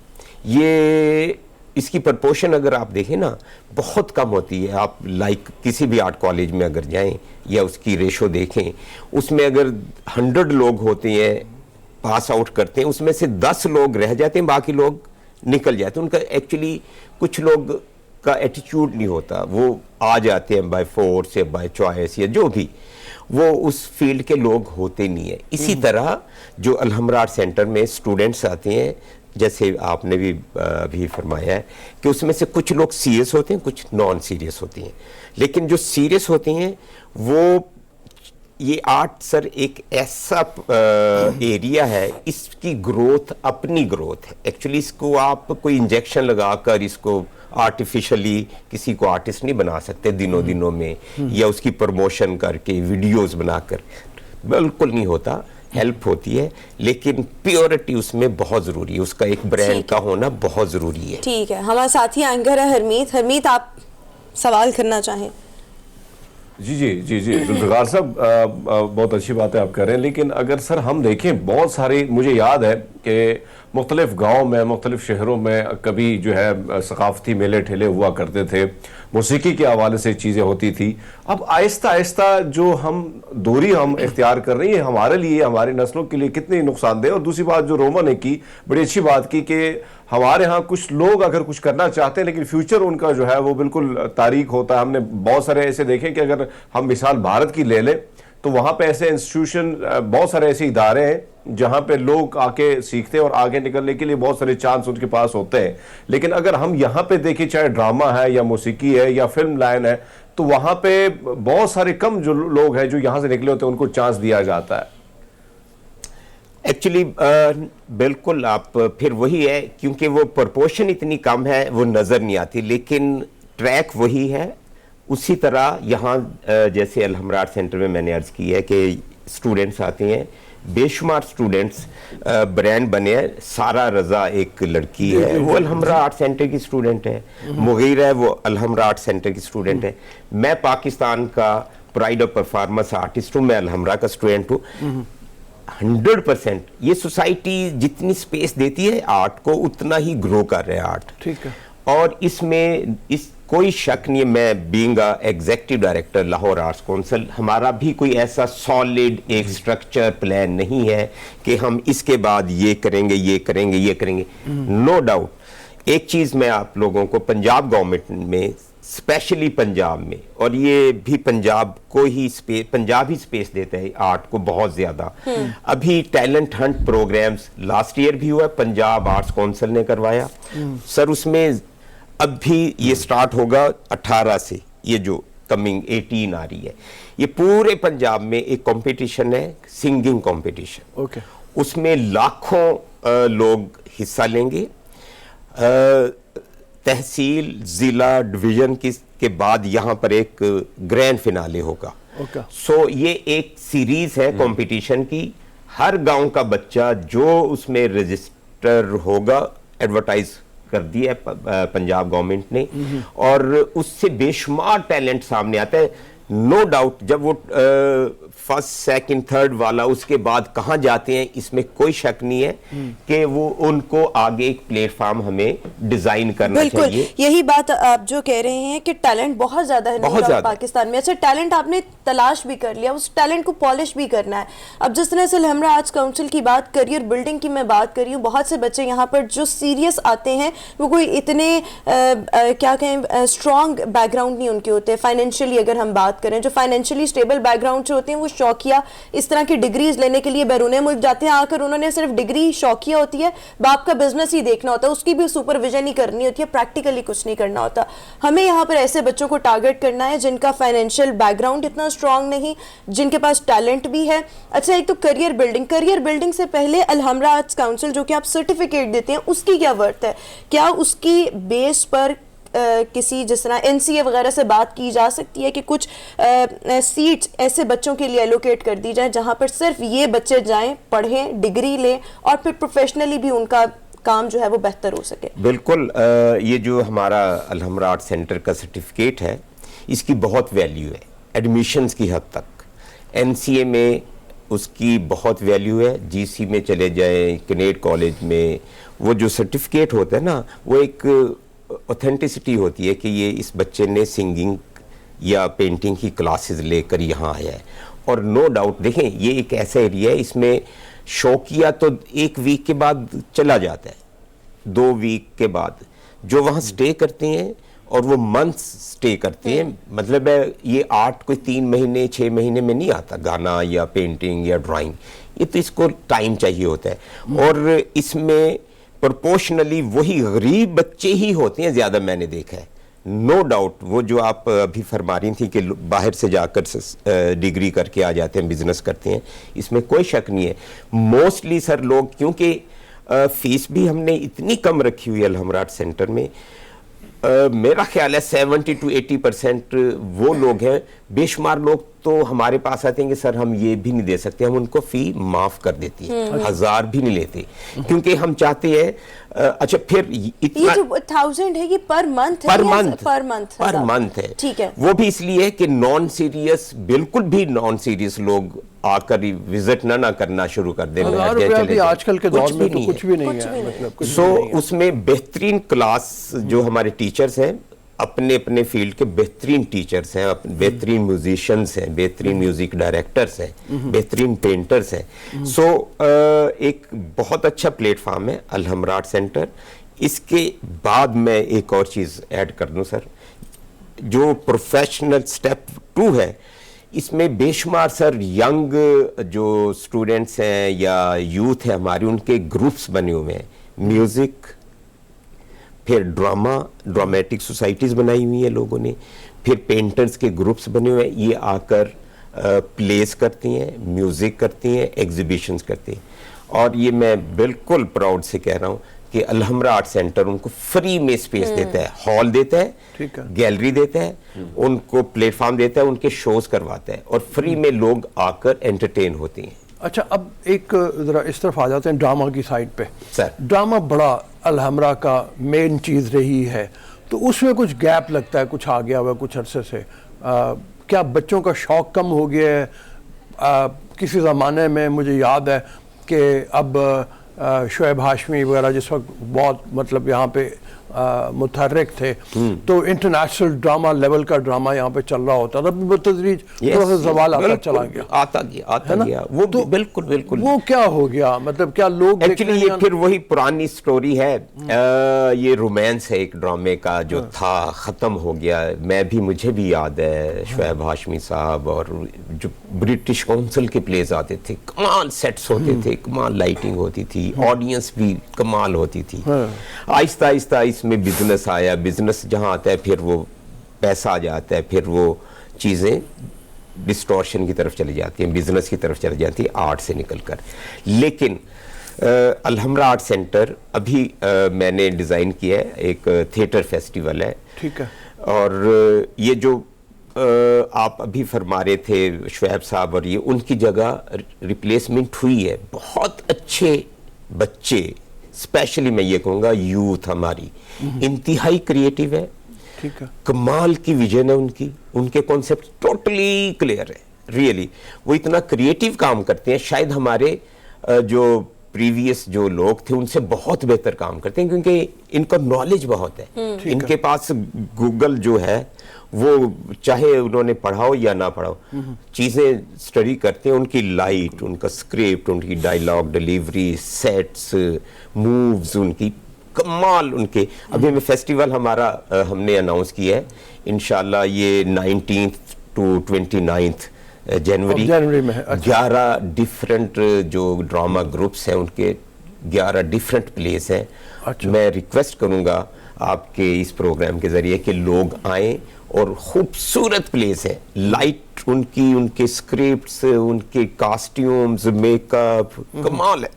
Speaker 4: یہ اس کی پرپورشن اگر آپ دیکھیں نا بہت کم ہوتی ہے. آپ لائک کسی بھی آرٹ کالج میں اگر جائیں یا اس کی ریشو دیکھیں، اس میں اگر 100 لوگ ہوتے ہیں پاس آؤٹ کرتے ہیں، اس میں سے 10 لوگ رہ جاتے ہیں، باقی لوگ نکل جاتے ہیں. ان کا ایکچولی کچھ لوگ کا ایٹیچیوڈ نہیں ہوتا، وہ آ جاتے ہیں بائی فورس یا بائی چوائس یا جو بھی، وہ اس فیلڈ کے لوگ ہوتے نہیں ہیں. اسی طرح جو الحمرا آرٹ سینٹر میں اسٹوڈنٹس آتے ہیں، جیسے آپ نے بھی ابھی فرمایا ہے کہ اس میں سے کچھ لوگ سیریس ہوتے ہیں، کچھ نان سیریس ہوتے ہیں. لیکن جو سیریس ہوتے ہیں وہ یہ آرٹ سر ایک ایسا ایریا ہے، اس کی گروتھ اپنی گروتھ ہے. ایکچولی اس کو آپ کوئی انجیکشن لگا کر اس کو آرٹیفیشلی کسی کو آرٹسٹ نہیں بنا سکتے دنوں میں، یا اس کی پروموشن کر کے ویڈیوز بنا کر، بالکل نہیں ہوتا. ہیلپ ہوتی ہے لیکن پیورٹی اس میں بہت ضروری ہے، اس کا ایک برانڈ کا ہونا بہت ضروری ہے.
Speaker 1: ٹھیک ہے، ہمارا ساتھی اینکر ہے حرمیت آپ سوال کرنا چاہیں؟
Speaker 3: جی ذوالفقار صاحب بہت اچھی بات ہے آپ کر رہے ہیں، لیکن اگر سر ہم دیکھیں بہت ساری، مجھے یاد ہے کہ مختلف گاؤں میں مختلف شہروں میں کبھی جو ہے ثقافتی میلے ٹھیلے ہوا کرتے تھے، موسیقی کے حوالے سے چیزیں ہوتی تھی. اب آہستہ آہستہ جو ہم دوری ہم اختیار کر رہی ہیں ہمارے لیے، ہماری نسلوں کے لیے کتنی نقصان دہ. اور دوسری بات جو روما نے کی، بڑی اچھی بات کی کہ ہمارے ہاں کچھ لوگ اگر کچھ کرنا چاہتے ہیں لیکن فیوچر ان کا جو ہے وہ بالکل تاریک ہوتا ہے. ہم نے بہت سارے ایسے دیکھیں کہ اگر ہم مثال بھارت کی لے لیں تو وہاں پہ ایسے انسٹیٹیوشن، بہت سارے ایسے ادارے ہیں جہاں پہ لوگ آ کے سیکھتے ہیں اور آگے نکلنے کے لیے بہت سارے چانس ان کے پاس ہوتے ہیں. لیکن اگر ہم یہاں پہ دیکھیں چاہے ڈرامہ ہے یا موسیقی ہے یا فلم لائن ہے، تو وہاں پہ بہت سارے کم جو لوگ ہیں جو یہاں سے نکلے ہوتے ہیں ان کو چانس دیا جاتا ہے.
Speaker 4: ایکچولی بالکل آپ پھر وہی ہے، کیونکہ وہ پرپورشن اتنی کم ہے وہ نظر نہیں آتی، لیکن ٹریک وہی ہے. اسی طرح یہاں جیسے الحمرا آرٹ سینٹر میں نے عرض کی ہے کہ اسٹوڈنٹس آتے ہیں، بے شمار اسٹوڈنٹس برانڈ بنے ہیں. سارا رضا ایک لڑکی ہے، وہ الحمرا آرٹ سینٹر کی اسٹوڈنٹ ہے. مغیر ہے، وہ الحمرا آرٹ سینٹر کی اسٹوڈنٹ ہے. میں پاکستان کا پرائڈ آف پرفارمنس آرٹسٹ ہوں، میں الحمرا کا اسٹوڈنٹ ہوں. 100% یہ سوسائٹی جتنی سپیس دیتی ہے آرٹ کو اتنا ہی گرو کر رہے ہیں آرٹ.
Speaker 2: ٹھیک ہے،
Speaker 4: اور اس میں کوئی شک نہیں ہے. میں being executive director Lahore arts council, ہمارا بھی کوئی ایسا سالڈ ایک سٹرکچر پلان نہیں ہے کہ ہم اس کے بعد یہ کریں گے یہ کریں گے یہ کریں گے. نو ڈاؤٹ ایک چیز میں آپ لوگوں کو پنجاب گورنمنٹ میں اسپیشلی پنجاب میں، اور یہ بھی پنجاب کو ہی پنجاب ہی سپیس دیتا ہے آرٹ کو بہت زیادہ. ابھی talent hunt programmes last year بھی ہوا ہے، پنجاب آرٹس کونسل نے کروایا سر. اس میں اب بھی یہ سٹارٹ ہوگا 18 سے، یہ جو کمنگ 18 آ رہی ہے، یہ پورے پنجاب میں ایک کمپٹیشن ہے، سنگنگ کمپٹیشن.
Speaker 2: اوکے،
Speaker 4: اس میں لاکھوں لوگ حصہ لیں گے. تحصیل، ضلع، ڈویژن کے بعد یہاں پر ایک گرینڈ فنالے ہوگا. سو یہ ایک سیریز ہے کمپٹیشن کی. ہر گاؤں کا بچہ جو اس میں رجسٹر ہوگا، ایڈورٹائز کر دیا ہے پنجاب گورنمنٹ نے، اور اس سے بے شمار ٹیلنٹ سامنے آتا ہے. نو ڈاؤٹ جب وہ فرسٹ سیکنڈ تھرڈ والا اس کے بعد کہاں جاتے ہیں اس میں کوئی شک نہیں ہے کہ وہ ان کو آگے ایک پلیٹ فارم ہمیں ڈیزائن کرنا چاہیے.
Speaker 1: بالکل یہی بات آپ جو کہہ رہے ہیں کہ ٹیلنٹ بہت زیادہ ہے پاکستان میں. اچھا ٹیلنٹ آپ نے تلاش بھی کر لیا، اس ٹیلنٹ کو پالش بھی کرنا ہے. اب جس طرح سے الحمرا آرٹس کونسل کی بات، کریئر بلڈنگ کی میں بات کر رہی ہوں، بہت سے بچے یہاں پر جو سیریس آتے ہیں وہ کوئی اتنے کیا کہیں اسٹرانگ بیک گراؤنڈ نہیں ان کے ہوتے. فائنینشلی اگر ہم بات کریں، جو فائنینشلی اسٹیبل بیک گراؤنڈ سے ہوتے ہیں وہ شوقیہ اس طرح کی ڈگریز لینے کے لیے بیرون ملک جاتے ہیں. آ کر انہوں نے صرف ڈگری شوقیہ ہوتی ہے، باپ کا بزنس ہی دیکھنا ہوتا ہے، اس کی بھی سپرویژن ہی کرنی ہوتی ہے، پریکٹیکلی کچھ نہیں کرنا ہوتا. ہمیں یہاں پر ایسے بچوں کو ٹارگٹ کرنا ہے جن کا فائنینشیل بیک گراؤنڈ اتنا اسٹرانگ نہیں، جن کے پاس ٹیلنٹ بھی ہے. اچھا ایک تو کریئر بلڈنگ سے پہلے الحمرا آرٹس کونسل جو کہ آپ سرٹیفکیٹ دیتے ہیں اس کی کیا ورتھ ہے؟ کیا اس کی بیس پر کسی جس طرح NCA وغیرہ سے بات کی جا سکتی ہے کہ کچھ سیٹس ایسے بچوں کے لیے ایلوکیٹ کر دی جائیں جہاں پر صرف یہ بچے جائیں, پڑھیں, ڈگری لیں اور پھر پروفیشنلی بھی ان کا کام جو ہے وہ بہتر ہو سکے؟
Speaker 4: بالکل, یہ جو ہمارا الحمرا آرٹ سینٹر کا سرٹیفکیٹ ہے اس کی بہت ویلیو ہے ایڈمیشنز کی حد تک. NCA میں اس کی بہت ویلیو ہے, GC میں چلے جائیں, کنیڈ کالج میں, وہ جو سرٹیفکیٹ ہوتا ہے نا وہ ایک اوتھینٹسٹی ہوتی ہے کہ یہ اس بچے نے سنگنگ یا پینٹنگ کی کلاسز لے کر یہاں آیا ہے. اور نو ڈاؤٹ دیکھیں یہ ایک ایسا ایریا ہے, اس میں شوقیہ تو 1 ویک کے بعد چلا جاتا ہے, 2 ویک کے بعد جو وہاں سٹے کرتے ہیں اور وہ منتھ سٹے کرتے ہیں, مطلب ہے یہ آرٹ کوئی 3 مہینے 6 مہینے میں نہیں آتا, گانا یا پینٹنگ یا ڈرائنگ, یہ تو اس کو ٹائم چاہیے ہوتا ہے. اور اس میں پرپورشنلی وہی غریب بچے ہی ہوتے ہیں زیادہ, میں نے دیکھا ہے. نو ڈاؤٹ وہ جو آپ ابھی فرما رہی تھیں کہ باہر سے جا کر ڈگری کر کے آ جاتے ہیں, بزنس کرتے ہیں, اس میں کوئی شک نہیں ہے. موسٹلی سر لوگ, کیونکہ فیس بھی ہم نے اتنی کم رکھی ہوئی ہے الحمرا آرٹ سینٹر میں, میرا خیال ہے 70 to 80% وہ لوگ ہیں, بے شمار لوگ تو ہمارے پاس آتے ہیں کہ سر ہم یہ بھی نہیں دے سکتے, ہم ان کو فی معاف کر دیتی ہیں, 1000 بھی نہیں لیتے, کیونکہ ہم چاہتے ہیں. اچھا پھر
Speaker 1: یہ جو 1000 ہے یہ پر منتھ
Speaker 4: ہے,
Speaker 1: ٹھیک ہے,
Speaker 4: وہ بھی اس لیے کہ نان سیریس, بالکل بھی نان سیریس لوگ آ کر وزٹ نہ کرنا شروع کر دیں.
Speaker 2: آج کل کے دور میں تو کچھ بھی نہیں ہے.
Speaker 4: سو اس میں بہترین کلاس جو ہمارے ٹیچرز ہیں, اپنے اپنے فیلڈ کے بہترین ٹیچرز ہیں, بہترین میوزیشنز ہیں, بہترین میوزک ڈائریکٹرز ہیں, بہترین پینٹرز ہیں. سو ایک بہت اچھا پلیٹ فارم ہے الحمرا آرٹ سینٹر. اس کے بعد میں ایک اور چیز ایڈ کر دوں سر, جو پروفیشنل سٹیپ 2 ہے, اس میں بے شمار سر ینگ جو اسٹوڈنٹس ہیں یا یوتھ ہے ہمارے, ان کے گروپس بنے ہوئے ہیں, میوزک, پھر ڈرامیٹک سوسائٹیز بنائی ہوئی ہیں لوگوں نے, پھر پینٹرز کے گروپس بنے ہوئے ہیں, یہ آ کر پلیز کرتی ہیں, میوزک کرتی ہیں, ایگزیبیشنز کرتی ہیں. اور یہ میں بالکل پراؤڈ سے کہہ رہا ہوں کہ الحمرا آرٹ سینٹر ان کو فری میں اسپیس دیتا ہے, ہال دیتا ہے, گیلری دیتا ہے, ان کو پلیٹ فارم دیتا ہے, ان کے شوز کرواتا ہے, اور فری میں لوگ آ کر انٹرٹین ہوتے ہیں.
Speaker 2: اچھا اب ایک ذرا اس طرف آ جاتے ہیں ڈرامہ کی سائڈ پہ.
Speaker 4: سر
Speaker 2: ڈرامہ بڑا الحمرا کا مین چیز رہی ہے, تو اس میں کچھ گیپ لگتا ہے, کچھ آ گیا ہوا کچھ عرصے سے. کیا بچوں کا شوق کم ہو گیا ہے؟ کسی زمانے میں مجھے یاد ہے کہ اب شعیب ہاشمی وغیرہ جس وقت بہت مطلب یہاں پہ متحرک تھے, تو انٹرنیشنل ڈراما لیول کا ڈراما یہاں پہ چل رہا ہوتا تھا, بتدریج تھوڑا سا زوال آتا گیا.
Speaker 4: وہ بالکل
Speaker 2: وہ کیا ہو گیا, مطلب کیا لوگ
Speaker 4: ایکچولی یہ پھر وہی پرانی سٹوری ہے. یہ رومانس ہے ایک ڈرامے کا جو تھا, ختم ہو گیا. مجھے بھی یاد ہے شعیب ہاشمی صاحب, اور جو برٹش کونسل کے پلیز آتے تھے, کمال سیٹس ہوتے تھے, کمال لائٹنگ ہوتی تھی, آڈینس بھی کمال ہوتی تھی. آہستہ آہستہ اس میں بزنس آیا, بزنس جہاں آتا ہے پھر وہ پیسہ آ جاتا ہے, پھر وہ چیزیں ڈسٹورشن کی طرف چلی جاتی ہیں, بزنس کی طرف چلی جاتی ہیں آرٹ سے نکل کر. لیکن الحمرا آرٹ سینٹر ابھی میں نے ڈیزائن کیا ہے, ایک تھیٹر فیسٹیول ہے,
Speaker 2: ٹھیک ہے,
Speaker 4: اور یہ جو آپ ابھی فرما رہے تھے شعیب صاحب, اور یہ ان کی جگہ ریپلیسمنٹ ہوئی ہے. بہت اچھے بچے, اسپیشلی میں یہ کہوں گا یوتھ ہماری انتہائی کریٹو ہے, کمال کی ویژن ہے ان کے کانسیپٹ ٹوٹلی کلیئر ہے. ریئلی وہ اتنا کریٹو کام کرتے ہیں, شاید ہمارے جو پریویس جو لوگ تھے ان سے بہت بہتر کام کرتے ہیں, کیونکہ ان کا نالج بہت ہے. ان کے پاس گوگل جو ہے وہ چاہے انہوں نے پڑھاؤ یا نہ پڑھاؤ, چیزیں سٹڈی کرتے ہیں, ان کی لائٹ, ان کا اسکرپٹ, ان کی ڈائلاگ ڈیلیوری, سیٹس, مووز, ان کی کمال. ان کے ابھی میں فیسٹیول ہمارا ہم نے اناؤنس کیا ہے, انشاءاللہ یہ 19th to 29th جنوری میں 11 ڈیفرنٹ جو ڈرامہ گروپس ہیں ان کے 11 ڈیفرنٹ پلیز ہیں. میں ریکویسٹ کروں گا آپ کے اس پروگرام کے ذریعے کہ لوگ آئیں اور خوبصورت پلیس ہے. لائٹ ان کے اسکرپٹس, ان کے کاسٹیومز, میک اپ, کمال ہے.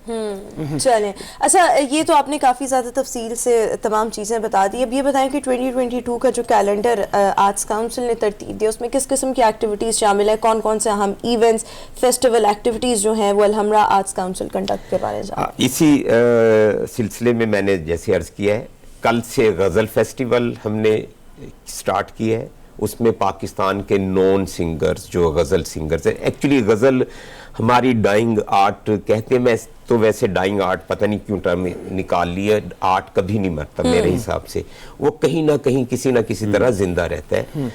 Speaker 1: چلیں, اچھا یہ تو آپ نے کافی زیادہ تفصیل سے تمام چیزیں بتا دی. اب یہ بتائیں کہ 2022 کا جو کیلنڈر آرٹس کاؤنسل نے ترتیب دیا, اس میں کس قسم کی ایکٹیویٹیز شامل ہیں, کون کون سے اہم ایونٹس, فیسٹیول ایکٹیویٹیز جو ہیں وہ الحمرا آرٹس کاؤنسل کنڈکٹ کروانے جا رہے ہیں؟
Speaker 4: اسی سلسلے میں میں نے جیسے عرض کیا ہے, کل سے غزل فیسٹیول ہم نے سٹارٹ کیا ہے. اس میں پاکستان کے نون سنگرز جو غزل سنگرز ہیں, ایکچولی غزل ہماری ڈائنگ آرٹ کہتے ہیں, میں تو ویسے ڈائنگ آرٹ پتہ نہیں کیوں ٹرم نکال لیا, آرٹ کبھی نہیں مرتا میرے حساب سے, وہ کہیں نہ کہیں کسی نہ کسی طرح زندہ رہتا ہے,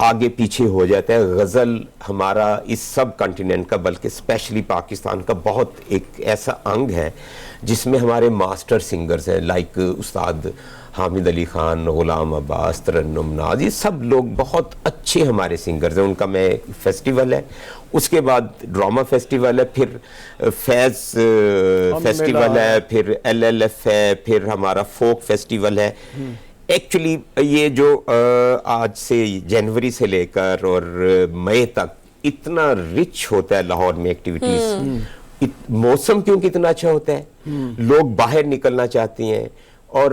Speaker 4: آگے پیچھے ہو جاتا ہے. غزل ہمارا اس سب کنٹیننٹ کا بلکہ اسپیشلی پاکستان کا بہت ایک ایسا انگ ہے جس میں ہمارے ماسٹر سنگرز ہیں, لائک استاد حامد علی خان, غلام عباس, ترنم ناز, یہ سب لوگ بہت اچھے ہمارے سنگرز ہیں. ان کا میں فیسٹیول ہے, اس کے بعد ڈرامہ فیسٹیول ہے, پھر فیض فیسٹیول ہے, پھر LLF ہے, پھر ہمارا فوک فیسٹیول ہے. ایکچولی یہ جو آج سے جنوری سے لے کر اور مئی تک اتنا رچ ہوتا ہے لاہور میں ایکٹیویٹیز. موسم کیوں کتنا اچھا ہوتا ہے, لوگ باہر نکلنا چاہتے ہیں, اور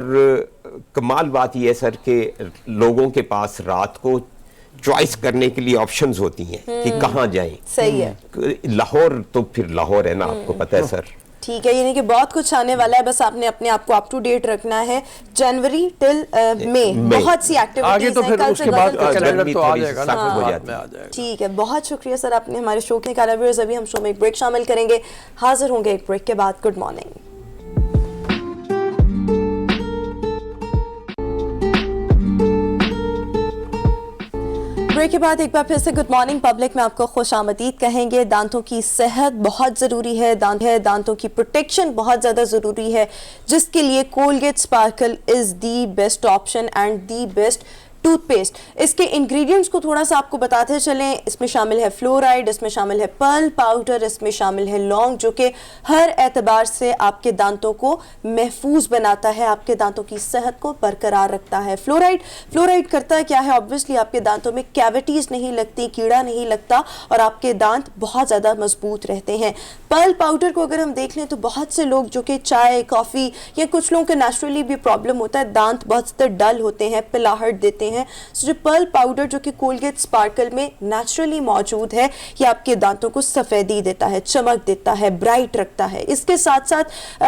Speaker 4: کمال بات یہ ہے سر کہ لوگوں کے پاس رات کو چوائس کرنے کے لیے آپشنز ہوتی ہیں کہ کہاں جائیں.
Speaker 1: صحیح ہے.
Speaker 4: لاہور تو پھر لاہور ہے نا, آپ کو پتہ ہے سر.
Speaker 1: ٹھیک ہے, یعنی کہ بہت کچھ آنے والا ہے, بس آپ نے اپنے آپ کو اپ ٹو ڈیٹ رکھنا ہے. جنوری ٹل مئی بہت سی ایکٹیویٹیز ہیں, کل سے
Speaker 2: کیلنڈر تو آ جائے گا.
Speaker 1: ٹھیک ہے, بہت شکریہ سر, آپ نے ہمارے شو کے نکالا. ویورز ابھی ہم شو میں ایک بریک شامل کریں گے, حاضر ہوں گے ایک بریک کے بعد. Good morning. بریک کے بعد ایک بار پھر سے گڈ مارننگ پبلک میں آپ کو خوش آمدید کہیں گے. دانتوں کی صحت بہت ضروری ہے, دانتوں کی پروٹیکشن بہت زیادہ ضروری ہے, جس کے لیے Colgate sparkle is the best option and the best toothpaste. اس کے انگریڈینٹس کو تھوڑا سا آپ کو بتاتے چلیں. اس میں شامل ہے فلورائڈ, اس میں شامل ہے پرل پاؤڈر, اس میں شامل ہے لونگ, جو کہ ہر اعتبار سے آپ کے دانتوں کو محفوظ بناتا ہے, آپ کے دانتوں کی صحت کو برقرار رکھتا ہے. فلورائڈ کرتا کیا ہے, آبویسلی آپ کے دانتوں میں کیویٹیز نہیں لگتی, کیڑا نہیں لگتا, اور آپ کے دانت بہت زیادہ مضبوط رہتے ہیں. پرل پاؤڈر کو اگر ہم دیکھ لیں تو بہت سے لوگ جو کہ چائے, کافی, یا کچھ لوگوں کے نیچرلی بھی پرابلم ہوتا ہے, دانت بہت زیادہ ڈل ہوتے ہیں, پلاہٹ دیتے ہیں. سو جو پرل پاؤڈر جو کہ کولگیٹ اسپارکل میں نیچرلی موجود ہے, یہ آپ کے دانتوں کو سفیدی دیتا ہے, چمک دیتا ہے, برائٹ رکھتا ہے. اس کے ساتھ ساتھ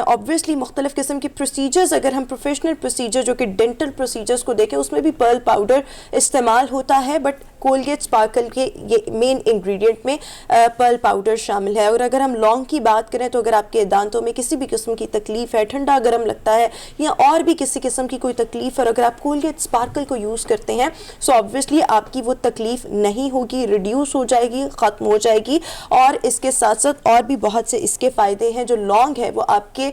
Speaker 1: obviously مختلف قسم کے پروسیجرز, اگر ہم پروفیشنل پروسیجر جو کہ ڈینٹل پروسیجرز کو دیکھیں, اس میں بھی پرل پاؤڈر استعمال ہوتا ہے, بٹ کولگیٹ اسپارکل کے یہ مین انگریڈینٹ میں پرل پاؤڈر شامل ہے. اور اگر ہم لونگ کی بات کریں تو اگر آپ کے دانتوں میں کسی بھی قسم کی تکلیف ہے, ٹھنڈا گرم لگتا ہے, یا اور بھی کسی قسم کی کوئی تکلیف ہے, اور اگر آپ کولگیٹ اسپارکل کو یوز کرتے ہیں سو obviously آپ کی وہ تکلیف نہیں ہوگی, ریڈیوس ہو جائے گی, ختم ہو جائے گی. اور اس کے ساتھ ساتھ اور بھی بہت سے اس کے فائدے ہیں. جو لونگ ہے وہ آپ کے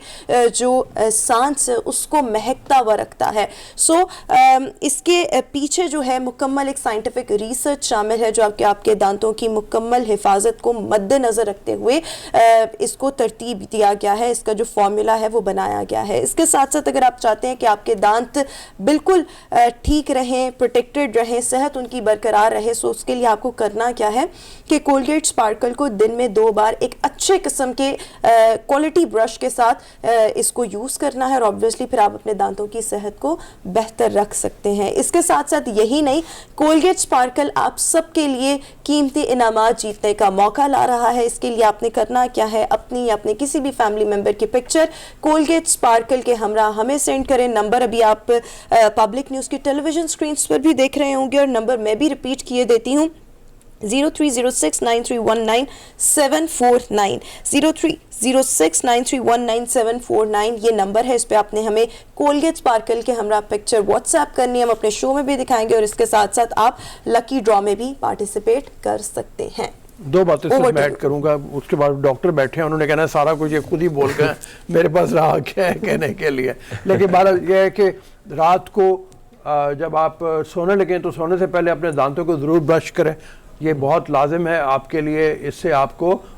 Speaker 1: جو سانس اس کو مہکتا ہوا رکھتا ہے. سو اس کے پیچھے جو ہے مکمل ایک سائنٹیفک ریسرچ شامل ہے, جو آپ کے دانتوں کی مکمل حفاظت کو مد نظر رکھتے ہوئے اس کو ترتیب دیا گیا ہے, اس کا جو فارمولا ہے وہ بنایا گیا ہے. اس کے ساتھ ساتھ اگر آپ چاہتے ہیں کہ آپ کے دانت بالکل ٹھیک رہیں, پروٹیکٹڈ رہیں, صحت ان کی برقرار رہے, سو اس کے لیے آپ کو کرنا کیا ہے کہ کولگیٹ اسپارکل کو دن میں 2 بار ایک اچھے قسم کے کوالٹی برش کے ساتھ اس کو یوز کرنا ہے, اور obviously پھر آپ اپنے دانتوں کی صحت کو بہتر رکھ سکتے ہیں. اس کے ساتھ ساتھ یہی نہیں, کولگیٹ اسپارکل آپ سب کے لیے قیمتی انعامات جیتنے کا موقع لا رہا ہے. اس کے لیے آپ نے کرنا کیا ہے, اپنی یا اپنے کسی بھی فیملی ممبر کی پکچر کولگیٹ اسپارکل کے ہمراہ ہمیں سینڈ کریں. نمبر ابھی آپ پبلک نیوز کی ٹیلی ویژن اسکرینس پر بھی دیکھ رہے ہوں گے, اور نمبر میں بھی ریپیٹ کیے دیتی ہوں, 0306931979 0306931979 یہ نمبر ہے. اس پہ آپ نے ہمیں کولگیٹ اسپارکل کے ہمراہ پکچر واٹس ایپ کرنی ہے, ہم اپنے شو میں بھی دکھائیں گے, اور اس کے ساتھ ساتھ آپ لکی ڈرا میں بھی پارٹیسپیٹ کر سکتے ہیں.
Speaker 2: 2 باتیں صرف میں ایڈ کروں گا, اس کے بعد ڈاکٹر بیٹھے ہیں, انہوں نے کہنا ہے سارا کچھ یہ خود ہی بول گئے, میرے پاس رہا کیا ہے کہنے کے لیے. لیکن بات یہ ہے کہ رات کو جب آپ سونے لگیں تو سونے سے پہلے اپنے دانتوں کو ضرور برش کریں, یہ بہت لازم ہے آپ کے لیے. اس سے آپ کو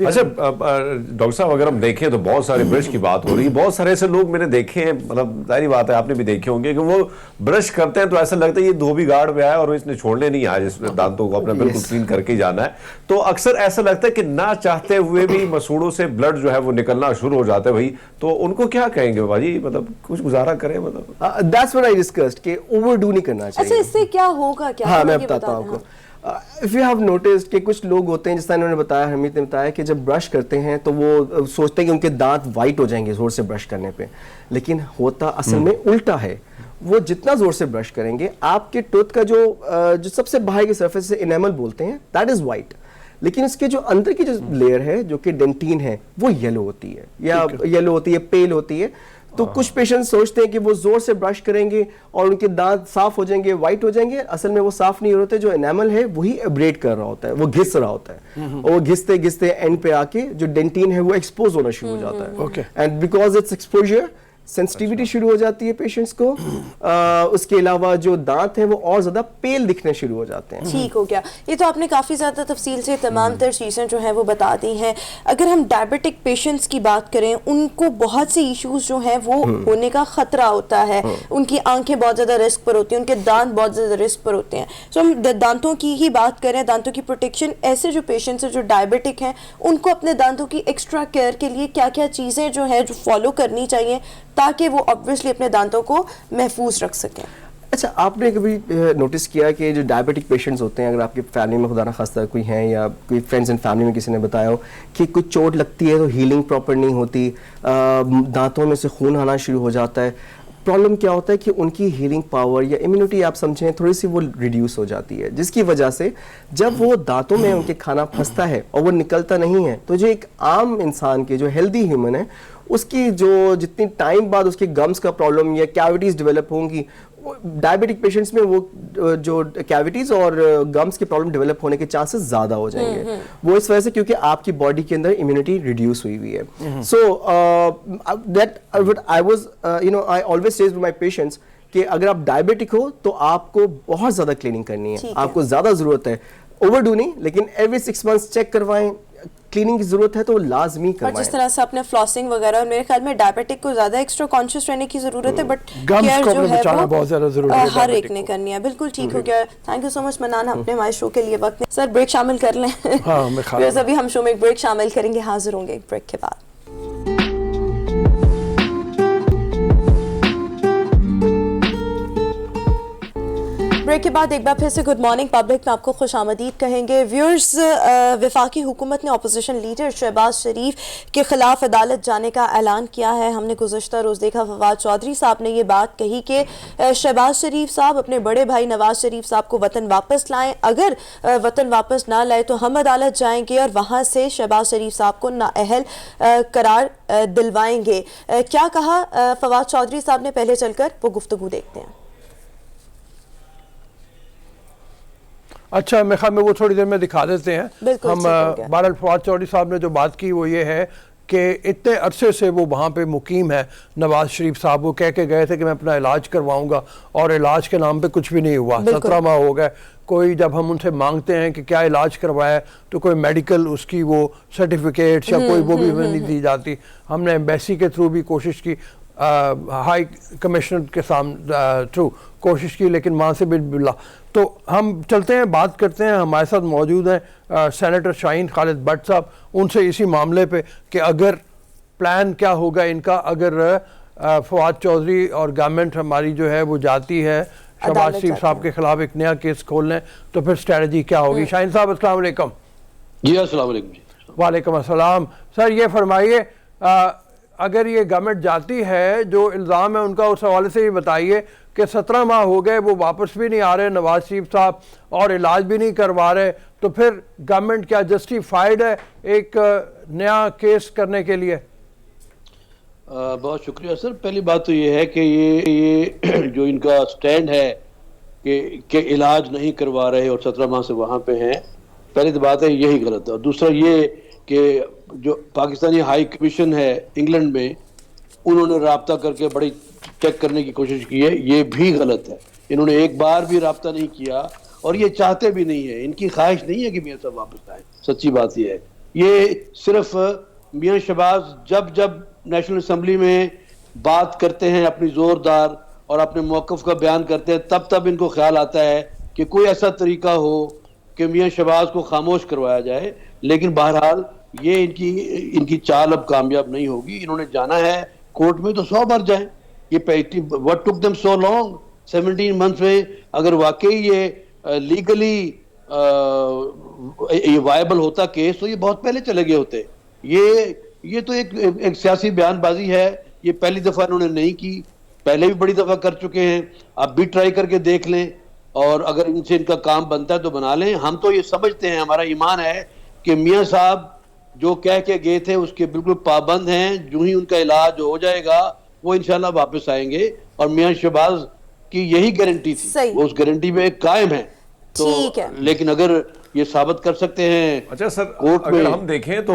Speaker 3: اچھا ڈاکٹر صاحب اگر ہم دیکھیں تو بہت سارے برش کی بات ہو رہی ہے, بہت سارے ایسے لوگ میں نے دیکھے ہیں, مطلب ظاہری بات ہے آپ نے بھی دیکھے ہوں گے کہ وہ برش کرتے ہیں تو ایسا لگتا ہے یہ دھوبی گارڈ پہ آیا اور اس نے چھوڑنے نہیں آیا, جس دانتوں کو اپنا بالکل کلین کر کے جانا ہے. تو اکثر ایسا لگتا ہے کہ نہ چاہتے ہوئے بھی مسوڑوں سے بلڈ جو ہے وہ نکلنا شروع ہو جاتا ہے بھائی, تو ان کو کیا کہیں گے باجی, مطلب کچھ گزارا کریں, مطلب
Speaker 5: that's what I discussed کہ اوور ڈو نہیں کرنا چاہیے.
Speaker 1: اچھا اس سے کیا ہوگا, کیا
Speaker 5: ہاں میں بتاتا ہوں آپ کو. If you have noticed کہ کچھ لوگ ہوتے ہیں, جس طرح انہوں نے بتایا, حمید نے بتایا کہ جب برش کرتے ہیں تو وہ سوچتے ہیں کہ ان کے دانت وائٹ ہو جائیں گے زور سے برش کرنے پہ, لیکن ہوتا اصل میں الٹا ہے. وہ جتنا زور سے برش کریں گے آپ کے ٹوتھ کا جو سب سے باہر کی سرفیس سے انیمل بولتے ہیں دیٹ از وائٹ, لیکن اس کے جو اندر کی جو لیئر ہے جو کہ ڈینٹین ہے وہ یلو ہوتی ہے, یا یلو ہوتی ہے, پیل ہوتی ہے. تو کچھ پیشنٹ سوچتے ہیں کہ وہ زور سے برش کریں گے اور ان کے دانت صاف ہو جائیں گے, وائٹ ہو جائیں گے. اصل میں وہ صاف نہیں ہوتے, جو انیمل ہے وہی ایبریٹ کر رہا ہوتا ہے, وہ گھس رہا ہوتا ہے, اور وہ گھستے گھستے اینڈ پہ آ کے جو ڈینٹین ہے وہ ایکسپوز ہونا شروع ہو جاتا ہے. And because it's exposure sensitivity شروع ہو جاتی ہے پیشنٹس کو. اس کے علاوہ جو دانت ہیں وہ اور زیادہ پیل دکھنے شروع ہو جاتے ہیں.
Speaker 1: ٹھیک ہو گیا, یہ تو آپ نے کافی زیادہ تفصیل سے تمام تر چیزیں جو ہیں وہ بتا دی ہیں. اگر ہم ڈائبٹک پیشنٹس کی بات کریں, ان کو بہت سے ایشوز جو ہیں وہ ہونے کا خطرہ ہوتا ہے. ان کی آنکھیں بہت زیادہ رسک پر ہوتی ہیں, ان کے دانت بہت زیادہ رسک پر ہوتے ہیں. سو ہم دانتوں کی ہی بات کریں, دانتوں کی پروٹیکشن, ایسے جو پیشنٹس ہیں جو ڈائبٹک ہیں ان کو اپنے دانتوں کی ایکسٹرا کیئر کے لیے کیا کیا چیزیں جو ہے جو فالو کرنی چاہیے تاکہ وہ obviously اپنے دانتوں کو محفوظ رکھ سکیں.
Speaker 5: اچھا آپ نے کبھی نوٹس کیا کہ جو ڈائبٹک پیشنٹس ہوتے ہیں, اگر آپ کی فیملی میں خدا نخواستہ کوئی ہیں یا کوئی فرینڈز اینڈ فیملی میں کسی نے بتایا ہو کہ کچھ چوٹ لگتی ہے تو ہیلنگ پراپر نہیں ہوتی, دانتوں میں سے خون آنا شروع ہو جاتا ہے. پرابلم کیا ہوتا ہے کہ ان کی ہیلنگ پاور یا امیونٹی آپ سمجھیں تھوڑی سی وہ ریڈیوس ہو جاتی ہے, جس کی وجہ سے جب وہ دانتوں میں ان کے کھانا پھنستا ہے اور وہ نکلتا نہیں ہے, تو جو ایک عام انسان کے جو ہیلدی ہیومن ہے اس کی جو جتنی ٹائم بعد اس کے گمز کا پرابلم یا کیویٹیز ڈیولپ ہوں گی, ڈائبٹک پیشنٹس میں وہ جو کیویٹیز اور گمز کے پرابلم ڈیولپ ہونے کے چانسز زیادہ ہو جائیں گے. وہ اس وجہ سے کیونکہ آپ کی باڈی کے اندر امیونٹی ریڈیوس ہوئی ہوئی ہے. So that I was I always says to my patients کہ اگر آپ ڈائبٹک ہو تو آپ کو بہت زیادہ کلیننگ کرنی ہے, آپ کو زیادہ ضرورت ہے, اوور ڈو نہیں, لیکن ایوری 6 months چیک کروائیں. کلیننگ کی ضرورت ہے تو لازمی کروائیں.
Speaker 1: اور جس طرح سے آپ نے فلاسنگ وغیرہ, اور میرے خیال میں ڈائبٹک کو زیادہ ایکسٹرا کانشیس رہنے کی ضرورت ہے, بٹ کیئر جو ہے وہ ہر ایک نے کرنی ہے. بالکل ٹھیک ہو گیا. تھینک یو سو مچ منان, اپنے ہمارے شو کے لیے وقت. سر بریک شامل کر لیں, ابھی ہم شو میں ایک بریک شامل کریں گے, حاضر ہوں گے ایک بریک کے بعد. بریک کے بعد ایک بار پھر سے گڈ مارننگ پبلک میں آپ کو خوش آمدید کہیں گے. ویورز, وفاقی حکومت نے اپوزیشن لیڈر شہباز شریف کے خلاف عدالت جانے کا اعلان کیا ہے. ہم نے گزشتہ روز دیکھا فواد چودھری صاحب نے یہ بات کہی کہ شہباز شریف صاحب اپنے بڑے بھائی نواز شریف صاحب کو وطن واپس لائیں, اگر وطن واپس نہ لائے تو ہم عدالت جائیں گے اور وہاں سے شہباز شریف صاحب کو نااہل قرار دلوائیں گے. کیا کہا فواد چودھری صاحب نے, پہلے چل کر وہ گفتگو دیکھتے ہیں.
Speaker 2: اچھا میرے خیال میں وہ تھوڑی دیر میں دکھا دیتے ہیں. ہم بہرحال فواد چودھری صاحب نے جو بات کی وہ یہ ہے کہ اتنے عرصے سے وہ وہاں پہ مقیم ہے نواز شریف صاحب, وہ کہہ کے گئے تھے کہ میں اپنا علاج کرواؤں گا, اور علاج کے نام پہ کچھ بھی نہیں ہوا. 17 ماہ ہو گئے. کوئی جب ہم ان سے مانگتے ہیں کہ کیا علاج کروایا تو کوئی میڈیکل اس کی وہ سرٹیفکیٹ یا کوئی وہ بھی نہیں دی جاتی. ہم نے ایمبیسی کے تھرو بھی کوشش کی, ہائی کمشنر کے تھرو کوشش کی, لیکن وہاں سے بھی بلا. تو ہم چلتے ہیں, بات کرتے ہیں. ہمارے ساتھ موجود ہیں سینیٹر شاہین خالد بٹ صاحب, ان سے اسی معاملے پہ کہ اگر پلان کیا ہوگا ان کا اگر فواد چودھری اور گورنمنٹ ہماری جو ہے وہ جاتی ہے شہباز شریف صاحب کے خلاف ایک نیا کیس کھولنے, تو پھر اسٹریٹجی کیا ہوگی. شاہین صاحب السلام علیکم.
Speaker 6: جی السلام علیکم.
Speaker 2: وعلیکم السلام. سر یہ فرمائیے, اگر یہ گورنمنٹ جاتی ہے, جو الزام ہے ان کا اس حوالے سے یہ بتائیے کہ 17 ماہ ہو گئے وہ واپس بھی نہیں آ رہے نواز شریف صاحب اور علاج بھی نہیں کروا رہے, تو پھر گورنمنٹ کیا جسٹیفائیڈ ہے ایک نیا کیس کرنے کے لیے؟
Speaker 6: بہت شکریہ سر. پہلی بات تو یہ ہے کہ یہ جو ان کا سٹینڈ ہے کہ علاج نہیں کروا رہے اور 17 ماہ سے وہاں پہ ہیں, پہلی تو بات ہے یہی غلط ہے. اور دوسرا یہ کہ جو پاکستانی ہائی کمیشن ہے انگلینڈ میں, انہوں نے رابطہ کر کے بڑی چیک کرنے کی کوشش کی ہے, یہ بھی غلط ہے. انہوں نے ایک بار بھی رابطہ نہیں کیا اور یہ چاہتے بھی نہیں ہے, ان کی خواہش نہیں ہے کہ میاں صاحب واپس آئے. سچی بات یہ ہے, یہ صرف میاں شہباز جب نیشنل اسمبلی میں بات کرتے ہیں اپنی زوردار اور اپنے موقف کا بیان کرتے ہیں تب ان کو خیال آتا ہے کہ کوئی ایسا طریقہ ہو کہ میاں شہباز کو خاموش کروایا جائے. لیکن بہرحال یہ ان کی چال اب کامیاب نہیں ہوگی. انہوں نے جانا ہے کورٹ میں تو 100 بار جائیں. یہ what took them so long 17 months میں اگر واقعی یہ لیگلی یہ وائبل ہوتا کیس تو یہ بہت پہلے چلے گئے ہوتے. یہ تو ایک سیاسی بیان بازی ہے. یہ پہلی دفعہ انہوں نے نہیں کی, پہلے بھی بڑی دفعہ کر چکے ہیں. اب بھی ٹرائی کر کے دیکھ لیں اور اگر ان سے ان کا کام بنتا ہے تو بنا لیں. ہم تو یہ سمجھتے ہیں, ہمارا ایمان ہے کہ میاں صاحب جو کہہ کے گئے تھے اس کے بالکل پابند ہیں. جو ہی ان کا علاج ہو جائے گا وہ انشاءاللہ واپس آئیں گے. اور میاں شہباز کی یہی گارنٹی تھی, وہ اس گارنٹی میں قائم ہے. تو لیکن اگر یہ ثابت کر سکتے ہیں.
Speaker 3: اچھا سر, اگر ہم دیکھیں تو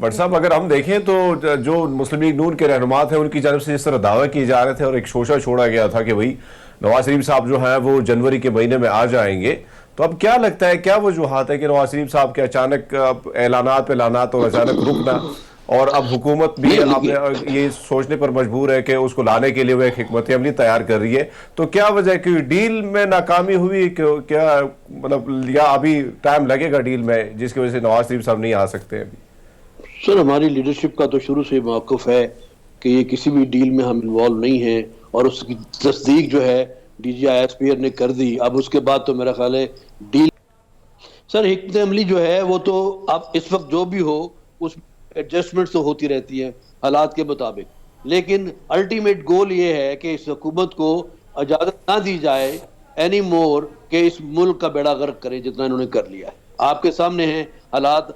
Speaker 3: بٹ صاحب اگر ہم دیکھیں تو جو مسلم لیگ نون کے رہنما تھے ان کی جانب سے جس طرح دعویٰ کیے جا رہے تھے اور ایک شوشہ چھوڑا گیا تھا کہ بھئی نواز شریف صاحب جو ہیں وہ جنوری کے مہینے میں آ جائیں گے, تو اب کیا لگتا ہے, کیا وجوہات ہے کہ نواز شریف صاحب کے اچانک اعلانات اور اچانک رکنا, اور اب حکومت بھی یہ سوچنے پر مجبور ہے کہ اس کو لانے کے لیے وہ ایک حکمت عملی تیار کر رہی ہے, تو کیا وجہ ہے کہ ڈیل میں ناکامی ہوئی, کیا مطلب یا ابھی ٹائم لگے گا ڈیل میں جس کی وجہ سے نواز شریف صاحب نہیں آ سکتے ابھی؟
Speaker 6: سر ہماری لیڈرشپ کا تو شروع سے موقف ہے کہ یہ کسی بھی ڈیل میں ہم انوالو نہیں ہیں, اور اس کی تصدیق جو ہے ڈی جی آئی ایسپیئر نے کر دی. اب اس کے بعد تو میرا خیال ہے ڈیل سر حکمت عملی جو ہے وہ تو اب اس وقت جو بھی ہو اس ایڈجسٹمنٹ تو ہوتی رہتی ہے حالات کے مطابق, لیکن الٹیمیٹ گول یہ ہے کہ اس حکومت کو اجازت نہ دی جائے اینی مور کہ اس ملک کا بیڑا غرق کرے جتنا انہوں نے کر لیا ہے. آپ کے سامنے ہیں حالات,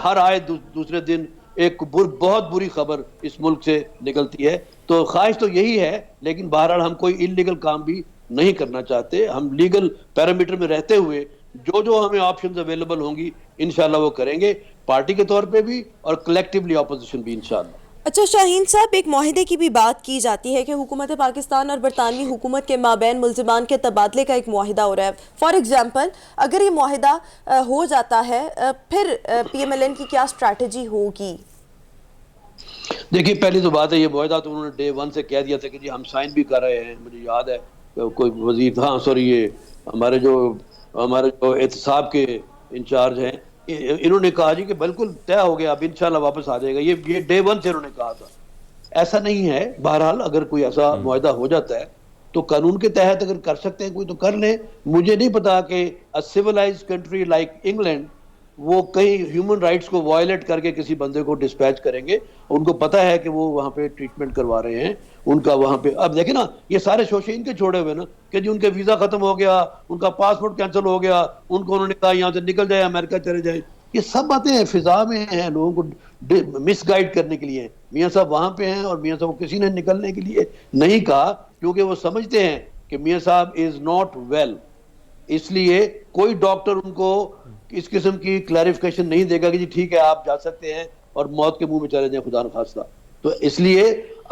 Speaker 6: ہر آئے دوسرے دن ایک بہت بری خبر اس ملک سے نکلتی ہے. تو خواہش تو یہی ہے, لیکن بہرحال ہم کوئی انلیگل کام بھی نہیں کرنا چاہتے. ہم لیگل پیرامیٹر میں رہتے ہوئے جو ہمیں آپشنز اویلیبل ہوں گی انشاءاللہ وہ کریں گے, پارٹی کے طور پہ بھی اور کلیکٹیولی اپوزیشن بھی انشاءاللہ.
Speaker 1: اچھا شاہین صاحب, ایک معاہدے کی بھی بات کی جاتی ہے کہ حکومت پاکستان اور برطانوی حکومت کے مابین ملزمان کے تبادلے کا ایک معاہدہ ہو رہا ہے. فار ایگزامپل اگر یہ معاہدہ ہو جاتا ہے پھر پی ایم ایل این کی کیا اسٹریٹجی ہوگی؟
Speaker 6: دیکھیے پہلی تو بات ہے یہ معاہدہ تو انہوں نے ڈے 1 سے کہہ دیا تھا کہ جی ہم سائن بھی کر رہے ہیں. مجھے یاد ہے کوئی وزیر تھا, سوری یہ ہمارے جو احتساب کے انچارج ہیں, انہوں نے کہا جی کہ بالکل طے ہو گیا, اب انشاءاللہ واپس آ جائے گا. یہ ڈے 1 سے انہوں نے کہا تھا. ایسا نہیں ہے. بہرحال اگر کوئی ایسا معاہدہ ہو جاتا ہے تو قانون کے تحت اگر کر سکتے ہیں کوئی تو کر لیں. مجھے نہیں پتا کہ سیولائزڈ کنٹری لائک انگلینڈ وہ کہیں ہیومن رائٹس کو وائلیٹ کر کے کسی بندے کو ڈسپیچ کریں گے. ان کو پتا ہے کہ وہ وہاں پہ ٹریٹمنٹ کروا رہے ہیں ان کا وہاں پہ. اب دیکھیں نا یہ سارے شوشے ان کے چھوڑے ہوئے نا کہ جی ان کے ویزا ختم ہو گیا, ان کا پاسپورٹ کینسل ہو گیا, ان کو انہوں نے کہا یہاں سے نکل جائے, امریکہ چلے جائیں. یہ سب باتیں فضا میں ہیں, لوگوں کو مس گائیڈ کرنے کے لیے. میاں صاحب وہاں پہ ہیں اور میاں صاحب کو کسی نے نکلنے کے لیے نہیں کہا, کیونکہ وہ سمجھتے ہیں کہ میاں صاحب از ناٹ ویل. اس لیے کوئی ڈاکٹر ان کو اس قسم کی کلیریفیکیشن نہیں دے گا کہ جی ٹھیک ہے آپ جا سکتے ہیں اور موت کے منہ میں چلے جائیں خدا نخواستہ. تو اس لیے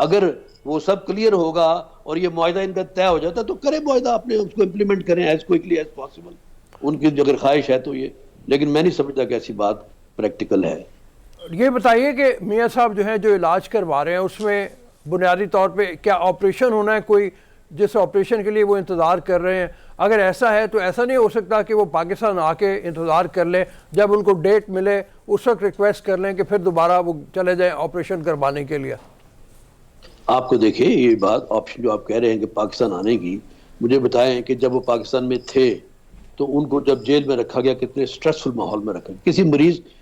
Speaker 6: اگر وہ سب کلیئر ہوگا اور یہ معاہدہ ان کا طے ہو جاتا تو کریں معاہدہ, اپنے اس کو امپلیمنٹ کریں ایز کوئکلی ایز پاسبل. ان کی اگر خواہش ہے تو یہ, لیکن میں نہیں سمجھتا کہ ایسی بات پریکٹیکل ہے.
Speaker 2: یہ بتائیے کہ میاں صاحب جو ہیں جو علاج کروا رہے ہیں اس میں بنیادی طور پہ کیا آپریشن ہونا ہے کوئی جس آپریشن کے لیے وہ انتظار کر رہے ہیں؟ اگر ایسا ہے تو ایسا نہیں ہو سکتا کہ وہ پاکستان آ کے انتظار کر لیں, جب ان کو ڈیٹ ملے اس وقت ریکویسٹ کر لیں کہ پھر دوبارہ وہ چلے جائیں آپریشن کروانے کے لیے؟
Speaker 6: آپ کو دیکھیں یہ بات آپشن جو آپ کہہ رہے ہیں کہ پاکستان آنے کی, مجھے بتائیں کہ جب وہ پاکستان میں تھے تو ان کو جب جیل میں رکھا گیا کتنے سٹریسفل ماحول میں رکھا گیا.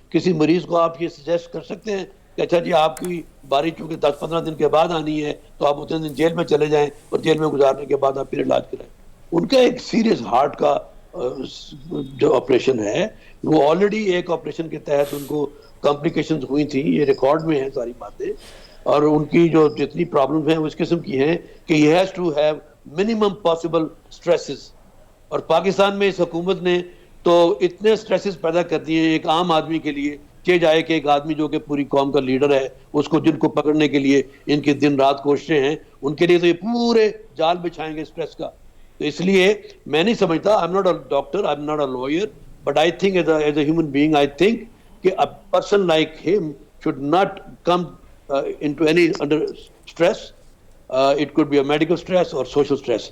Speaker 6: کسی مریض کو آپ یہ سجیسٹ کر سکتے ہیں کہ اچھا جی آپ کی باری چونکہ 10-15 دن کے بعد آنی ہے تو آپ اتنے دن جیل میں چلے جائیں اور جیل میں گزارنے کے بعد آپ پھر علاج کرائیں. ان کا ایک سیریس ہارٹ کا جو آپریشن ہے وہ آلریڈی ایک آپریشن کے تحت ان کو کمپلیکیشنز ہوئی تھیں, یہ ریکارڈ میں ہیں ساری باتیں. اور ان کی جو جتنی پرابلمز ہیں وہ اس قسم کی ہیں کہ یہ has to have minimum possible stresses. اور پاکستان میں اس حکومت نے تو اتنے سٹریسز پیدا کر دیے ہیں ایک عام آدمی کے لیے کہ جائے کہ ایک آدمی جو کہ پوری قوم کا لیڈر ہے اس کو جن کو پکڑنے کے لیے ان کی دن رات کوششیں ہیں, ان کے لیے تو یہ پورے جال بچھائیں گے سٹریس کا. تو اس لیے میں نہیں سمجھتا, I am not a doctor, I am not a lawyer, But I think as a human being, I think that a person like him should not come into any under stress. It could be a medical stress or social stress.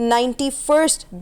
Speaker 1: 91st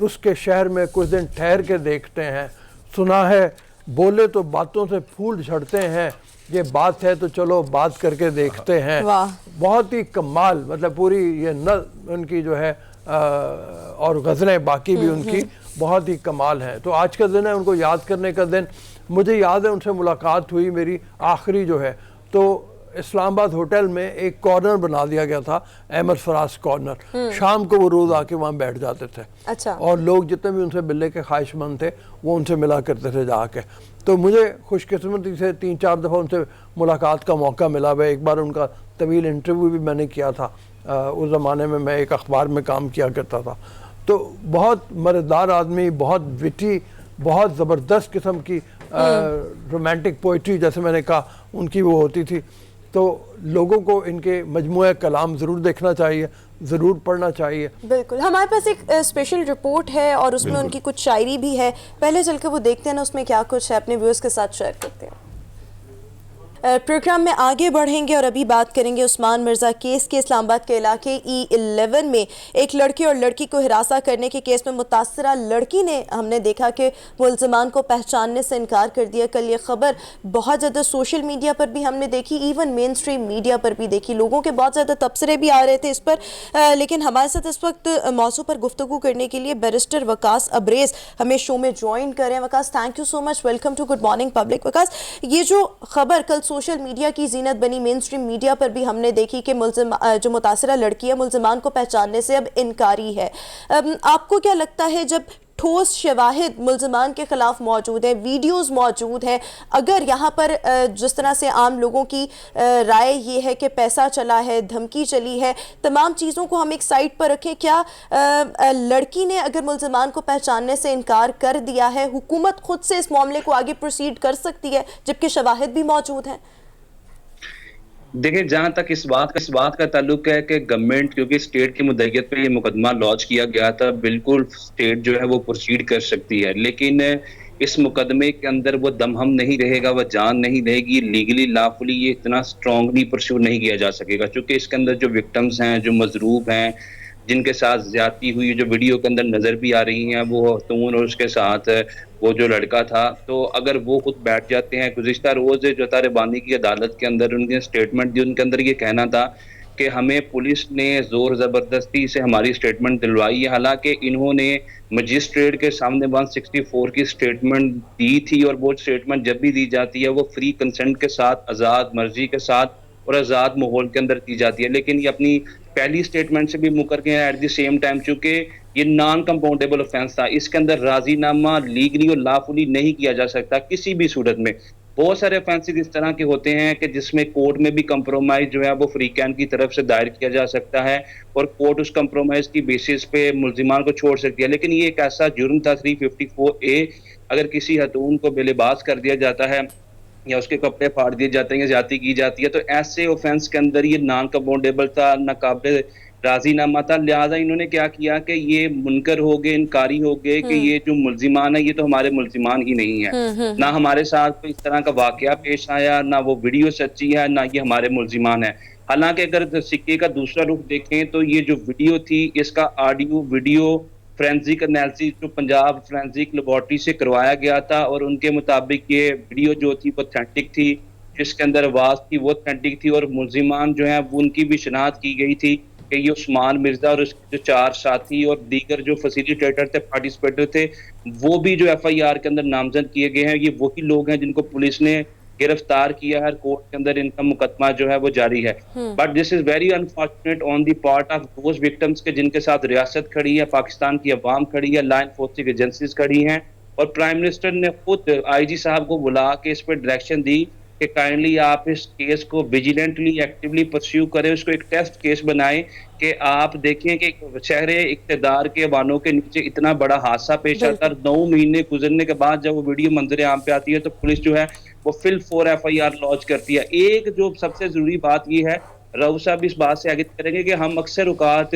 Speaker 2: اس کے شہر میں کچھ دن ٹھہر کے دیکھتے ہیں. سنا ہے بولے تو باتوں سے پھول جھڑتے ہیں, یہ بات ہے تو چلو بات کر کے دیکھتے ہیں. بہت ہی کمال, مطلب پوری یہ ان کی جو ہے اور غزلیں باقی بھی ان کی بہت ہی کمال ہیں. تو آج کا دن ہے ان کو یاد کرنے کا دن. مجھے یاد ہے ان سے ملاقات ہوئی میری آخری جو ہے, تو اسلام آباد ہوٹل میں ایک کارنر بنا دیا گیا تھا, احمد فراز کارنر. شام کو وہ روز آ کے وہاں بیٹھ جاتے تھے, اور لوگ جتنے بھی ان سے ملنے کے خواہش مند تھے وہ ان سے ملا کرتے تھے جا کے. تو مجھے خوش قسمتی سے 3-4 دفعہ ان سے ملاقات کا موقع ملا. ایک بار ان کا طویل انٹرویو بھی میں نے کیا تھا, اس زمانے میں میں ایک اخبار میں کام کیا کرتا تھا. تو بہت مزیدار آدمی, بہت وٹی, بہت زبردست قسم کی رومانٹک پوئٹری جیسے میں نے کہا ان کی وہ ہوتی تھی. تو لوگوں کو ان کے مجموعہ کلام ضرور دیکھنا چاہیے, ضرور پڑھنا چاہیے.
Speaker 1: بالکل, ہمارے پاس ایک اسپیشل رپورٹ ہے اور اس میں ان کی کچھ شاعری بھی ہے. پہلے چل کے وہ دیکھتے ہیں نا اس میں کیا کچھ ہے, اپنے ویورز کے ساتھ شیئر کرتے ہیں. پروگرام میں آگے بڑھیں گے اور ابھی بات کریں گے عثمان مرزا کیس کے. اسلام آباد کے علاقے E11 میں ایک لڑکے اور لڑکی کو ہراساں کرنے کے کیس میں متاثرہ لڑکی نے ہم نے دیکھا کہ ملزمان کو پہچاننے سے انکار کر دیا. کل یہ خبر بہت زیادہ سوشل میڈیا پر بھی ہم نے دیکھی, ایون مین اسٹریم میڈیا پر بھی دیکھی. لوگوں کے بہت زیادہ تبصرے بھی آ رہے تھے اس پر, لیکن ہمارے ساتھ اس وقت موضوع پر گفتگو کرنے کے لیے بیرسٹر وقاص ابریز ہمیں شو میں جوائن کر رہے ہیں. Waqas, thank you so much, welcome to good morning public. Waqas, یہ جو خبر کل سوشل میڈیا کی زینت بنی, مین اسٹریم میڈیا پر بھی ہم نے دیکھی کہ جو متاثرہ لڑکی ہے ملزمان کو پہچاننے سے اب انکاری ہے. آپ کو کیا لگتا ہے جب ٹھوس شواہد ملزمان کے خلاف موجود ہیں, ویڈیوز موجود ہیں, اگر یہاں پر جس طرح سے عام لوگوں کی رائے یہ ہے کہ پیسہ چلا ہے, دھمکی چلی ہے, تمام چیزوں کو ہم ایک سائٹ پر رکھیں, کیا لڑکی نے اگر ملزمان کو پہچاننے سے انکار کر دیا ہے, حکومت خود سے اس معاملے کو آگے پروسیڈ کر سکتی ہے جبکہ شواہد بھی موجود ہیں؟
Speaker 7: دیکھیں, جہاں تک اس بات کا تعلق ہے کہ گورنمنٹ کیونکہ اسٹیٹ کی مدعیت پہ یہ مقدمہ لانچ کیا گیا تھا, بالکل اسٹیٹ جو ہے وہ پروسیڈ کر سکتی ہے, لیکن اس مقدمے کے اندر وہ دم ہم نہیں رہے گا, وہ جان نہیں رہے گی. لیگلی لافلی یہ اتنا اسٹرانگلی پرسیو نہیں کیا جا سکے گا, چونکہ اس کے اندر جو وکٹمز ہیں, جو مضروب ہیں, جن کے ساتھ زیادتی ہوئی, جو ویڈیو کے اندر نظر بھی آ رہی ہیں, وہ خاتون اور اس کے ساتھ وہ جو لڑکا تھا. تو اگر وہ خود بیٹھ جاتے ہیں, گزشتہ روز جو تاربانی کی عدالت کے اندر ان کے سٹیٹمنٹ دی, ان کے اندر یہ کہنا تھا کہ ہمیں پولیس نے زور زبردستی سے ہماری سٹیٹمنٹ دلوائی ہے, حالانکہ انہوں نے مجسٹریٹ کے سامنے 164 کی سٹیٹمنٹ دی تھی, اور وہ سٹیٹمنٹ جب بھی دی جاتی ہے وہ فری کنسنٹ کے ساتھ, آزاد مرضی کے ساتھ اور آزاد ماحول کے اندر دی جاتی ہے. لیکن یہ اپنی پہلی سٹیٹمنٹ سے بھی مکر گئے ہیں ایٹ دی سیم ٹائم, چونکہ یہ نان کمپاؤنڈیبل آفینس تھا, اس کے اندر راضی نامہ لیگلی اور لافلی نہیں کیا جا سکتا کسی بھی صورت میں. بہت سارے آفینسز اس طرح کے ہوتے ہیں کہ جس میں کورٹ میں بھی کمپرومائز جو ہے وہ فریقین کی طرف سے دائر کیا جا سکتا ہے, اور کورٹ اس کمپرومائز کی بیسس پہ ملزمان کو چھوڑ سکتی ہے. لیکن یہ ایک ایسا جرم تھا 354A, اگر کسی خاتون کو بے لباس کر دیا جاتا ہے یا اس کے کپڑے پھاڑ دیے جاتے ہیں یا زیادتی کی جاتی ہے, تو ایسے آفینس کے اندر یہ نان کمپاؤنڈیبل تھا, ناقابل راضی نامہ تھا. لہٰذا انہوں نے کیا کیا کہ یہ منکر ہو گئے, انکاری ہو گئے کہ یہ جو ملزمان ہیں یہ تو ہمارے ملزمان ہی نہیں ہیں, نہ ہمارے ساتھ کوئی اس طرح کا واقعہ پیش آیا, نہ وہ ویڈیو سچی ہے, نہ یہ ہمارے ملزمان ہیں. حالانکہ اگر سکے کا دوسرا رخ دیکھیں تو یہ جو ویڈیو تھی, اس کا آڈیو ویڈیو فرینزک انالیسس جو پنجاب فرینزک لیبارٹری سے کروایا گیا تھا, اور ان کے مطابق یہ ویڈیو جو تھی وہ اتھینٹک تھی, جس کے اندر آواز تھی وہ اتھینٹک تھی, اور ملزمان جو ہیں وہ ان کی بھی شناخت کی گئی تھی کہ یہ عثمان مرزا اور اس کے جو 4 ساتھی اور دیگر جو فیسیلیٹیٹر تھے, پارٹیسپیٹر تھے, وہ بھی جو FIR کے اندر نامزد کیے گئے ہیں. یہ وہی لوگ ہیں جن کو پولیس نے گرفتار کیا ہے, کورٹ کے اندر ان کا مقدمہ جو ہے وہ جاری ہے. But this is very unfortunate on the part of those victims کے جن کے ساتھ ریاست کھڑی ہے, پاکستان کی عوام کھڑی ہے, لا انفورسنگ ایجنسیز کھڑی ہیں, اور پرائم منسٹر نے خود IG صاحب کو بلا کے اس پہ ڈائریکشن دی کہ کائنڈلی آپ اس کیس کو ویجیلنٹلی ایکٹیولی پرسیو کریں, اس کو ایک ٹیسٹ کیس بنائیں کہ آپ دیکھیں کہ شہر اقتدار کے بانوں کے نیچے اتنا بڑا حادثہ پیش آتا ہے, 9 مہینے گزرنے کے بعد جب وہ ویڈیو منظر عام پہ آتی ہے تو پولیس جو ہے وہ فل 4 FIR لانچ کرتی ہے. ایک جو سب سے ضروری بات یہ ہے, رؤوف صاحب اس بات سے آگے کریں گے کہ ہم اکثر اوقات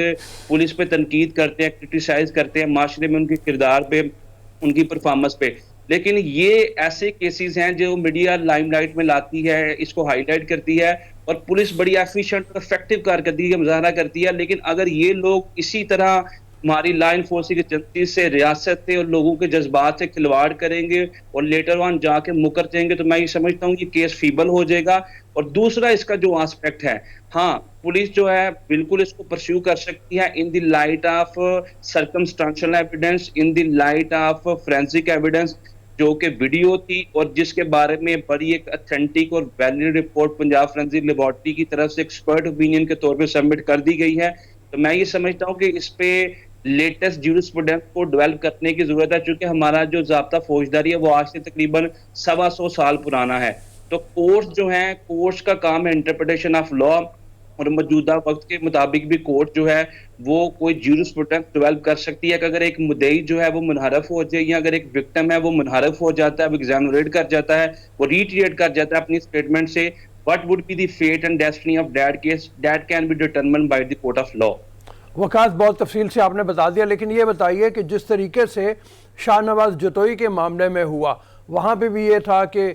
Speaker 7: پولیس پہ تنقید کرتے ہیں, کرٹیسائز کرتے ہیں معاشرے میں ان کے کردار پہ, ان کی پرفارمنس پہ, لیکن یہ ایسے کیسز ہیں جو میڈیا لائم لائٹ میں لاتی ہے, اس کو ہائی لائٹ کرتی ہے, اور پولیس بڑی ایفیشینٹ اور افیکٹو کارکردگی کا مظاہرہ کرتی ہے. لیکن اگر یہ لوگ اسی طرح ہماری لا انفورسنگ ایجنسی سے، ریاست سے اور لوگوں کے جذبات سے کھلواڑ کریں گے اور لیٹر آن جا کے مکر جائیں گے، تو میں یہ سمجھتا ہوں یہ کیس فیبل ہو جائے گا. اور دوسرا اس کا جو آسپیکٹ ہے، ہاں پولیس جو ہے بالکل اس کو پرسیو کر سکتی ہے in the light of circumstantial evidence, in the light of forensic evidence, جو کہ ویڈیو تھی اور جس کے بارے میں بڑی ایک اتھینٹک اور valid report Punjab forensic laboratory کی طرف سے ایکسپرٹ اوپینین کے طور پہ سبمٹ کر دی گئی ہے. تو میں یہ سمجھتا ہوں کہ اس پہ لیٹسٹ جیورسپروڈنس کو ڈیولپ کرنے کی ضرورت ہے، چونکہ ہمارا جو ضابطہ فوجداری ہے وہ آج سے تقریباً 125 سال پرانا ہے. تو کورٹس جو ہیں، کورٹس کا کام ہے انٹرپریٹیشن آف لا، اور موجودہ وقت کے مطابق بھی کورٹ جو ہے وہ کوئی جیورسپروڈنس ڈیولپ کر سکتی ہے کہ اگر ایک مدعی جو ہے وہ منحرف ہو جائے یا اگر ایک وکٹم ہے وہ منحرف ہو جاتا ہے، وہ ایگزانوریٹ کر جاتا ہے، وہ ریٹریٹ کر جاتا ہے اپنی اسٹیٹمنٹ سے، what would be the fate and destiny of that case, that can be determined by the court of law.
Speaker 2: وقاص بہت تفصیل سے آپ نے بتا دیا، لیکن یہ بتائیے کہ جس طریقے سے شاہ نواز جتوئی کے معاملے میں ہوا، وہاں پہ بھی یہ تھا کہ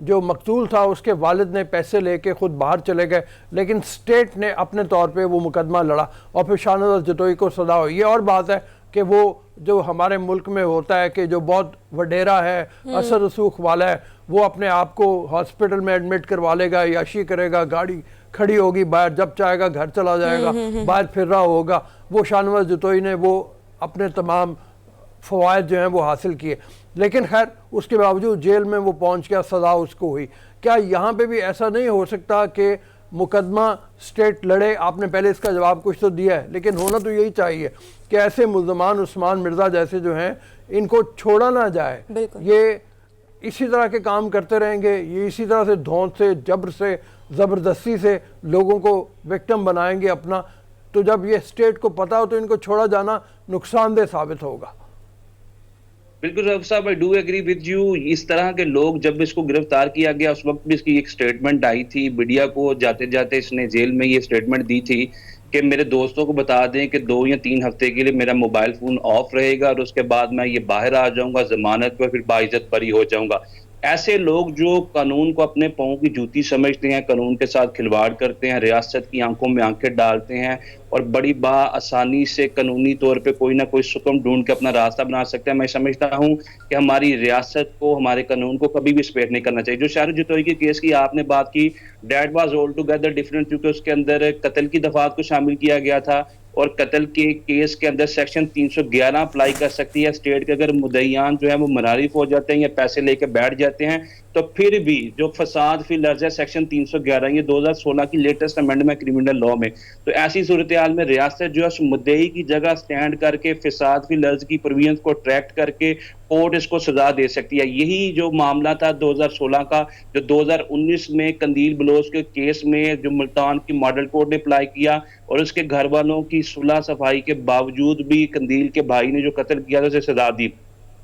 Speaker 2: جو مقتول تھا اس کے والد نے پیسے لے کے خود باہر چلے گئے، لیکن اسٹیٹ نے اپنے طور پہ وہ مقدمہ لڑا اور پھر شاہ نواز جتوئی کو سزا ہوئی. یہ اور بات ہے کہ وہ جو ہمارے ملک میں ہوتا ہے کہ جو بہت وڈیرا ہے، اثر رسوخ والا ہے، وہ اپنے آپ کو ہاسپٹل میں ایڈمٹ کروا لے گا، عیاشی کرے گا، گاڑی کھڑی ہوگی باہر، جب چاہے گا گھر چلا جائے گا، باہر پھر رہا ہوگا. وہ شاہ نواز جتوئی نے وہ اپنے تمام فوائد جو ہیں وہ حاصل کیے، لیکن خیر اس کے باوجود جیل میں وہ پہنچ گیا، سزا اس کو ہوئی. کیا یہاں پہ بھی ایسا نہیں ہو سکتا کہ مقدمہ اسٹیٹ لڑے؟ آپ نے پہلے اس کا جواب کچھ تو دیا ہے، لیکن ہونا تو یہی چاہیے کہ ایسے ملزمان عثمان مرزا جیسے جو ہیں ان کو چھوڑا نہ جائے. یہ اسی طرح کے کام کرتے رہیں گے، یہ اسی طرح سے دھونس سے، جبر سے، زبردستی سے لوگوں کو وکٹم بنائیں گے اپنا. تو جب یہ اسٹیٹ کو پتا ہو تو ان کو چھوڑا جانا نقصان دہ ثابت ہوگا.
Speaker 7: بالکل رف صاحب، I do agree with you. اس طرح کے لوگ جب اس کو گرفتار کیا گیا اس وقت بھی اس کی ایک سٹیٹمنٹ آئی تھی میڈیا کو، جاتے جاتے اس نے جیل میں یہ سٹیٹمنٹ دی تھی کہ میرے دوستوں کو بتا دیں کہ 2 یا 3 ہفتے کے لیے میرا موبائل فون آف رہے گا اور اس کے بعد میں یہ باہر آ جاؤں گا ضمانت پر، پھر باعزت بری ہو جاؤں گا. ایسے لوگ جو قانون کو اپنے پاؤں کی جوتی سمجھتے ہیں، قانون کے ساتھ کھلواڑ کرتے ہیں، ریاست کی آنکھوں میں آنکھیں ڈالتے ہیں اور بڑی آسانی سے قانونی طور پہ کوئی نہ کوئی سکم ڈھونڈ کے اپنا راستہ بنا سکتے ہیں. میں سمجھتا ہوں کہ ہماری ریاست کو، ہمارے قانون کو کبھی بھی سپیٹ نہیں کرنا چاہیے. جو شاہ جتوئی کے کیس کی آپ نے بات کی، that was all together different, کیونکہ اس کے اندر قتل کی دفعات کو شامل کیا گیا تھا اور قتل کے کیس کے اندر سیکشن 311 اپلائی کر سکتی ہے اسٹیٹ کے. اگر مدعیان جو ہے وہ منحرف ہو جاتے ہیں یا پیسے لے کے بیٹھ جاتے ہیں تو پھر بھی جو فساد فی لرز ہے سیکشن 311، یہ 2016 کی لیٹسٹ امینڈمنٹ کرمنل لا میں، تو ایسی صورتحال میں ریاست جو ہے اس مدعی کی جگہ سٹینڈ کر کے فساد فی لرز کی پروینس کو ٹریکٹ کر کے کورٹ اس کو سزا دے سکتی ہے. یہی جو معاملہ تھا 2016 کا، جو 2019 میں قندیل بلوچ کے کیس میں جو ملتان کی ماڈل کورٹ نے اپلائی کیا اور اس کے گھر والوں کی صلح صفائی کے باوجود بھی قندیل کے بھائی نے جو قتل کیا تھا اسے سزا دی.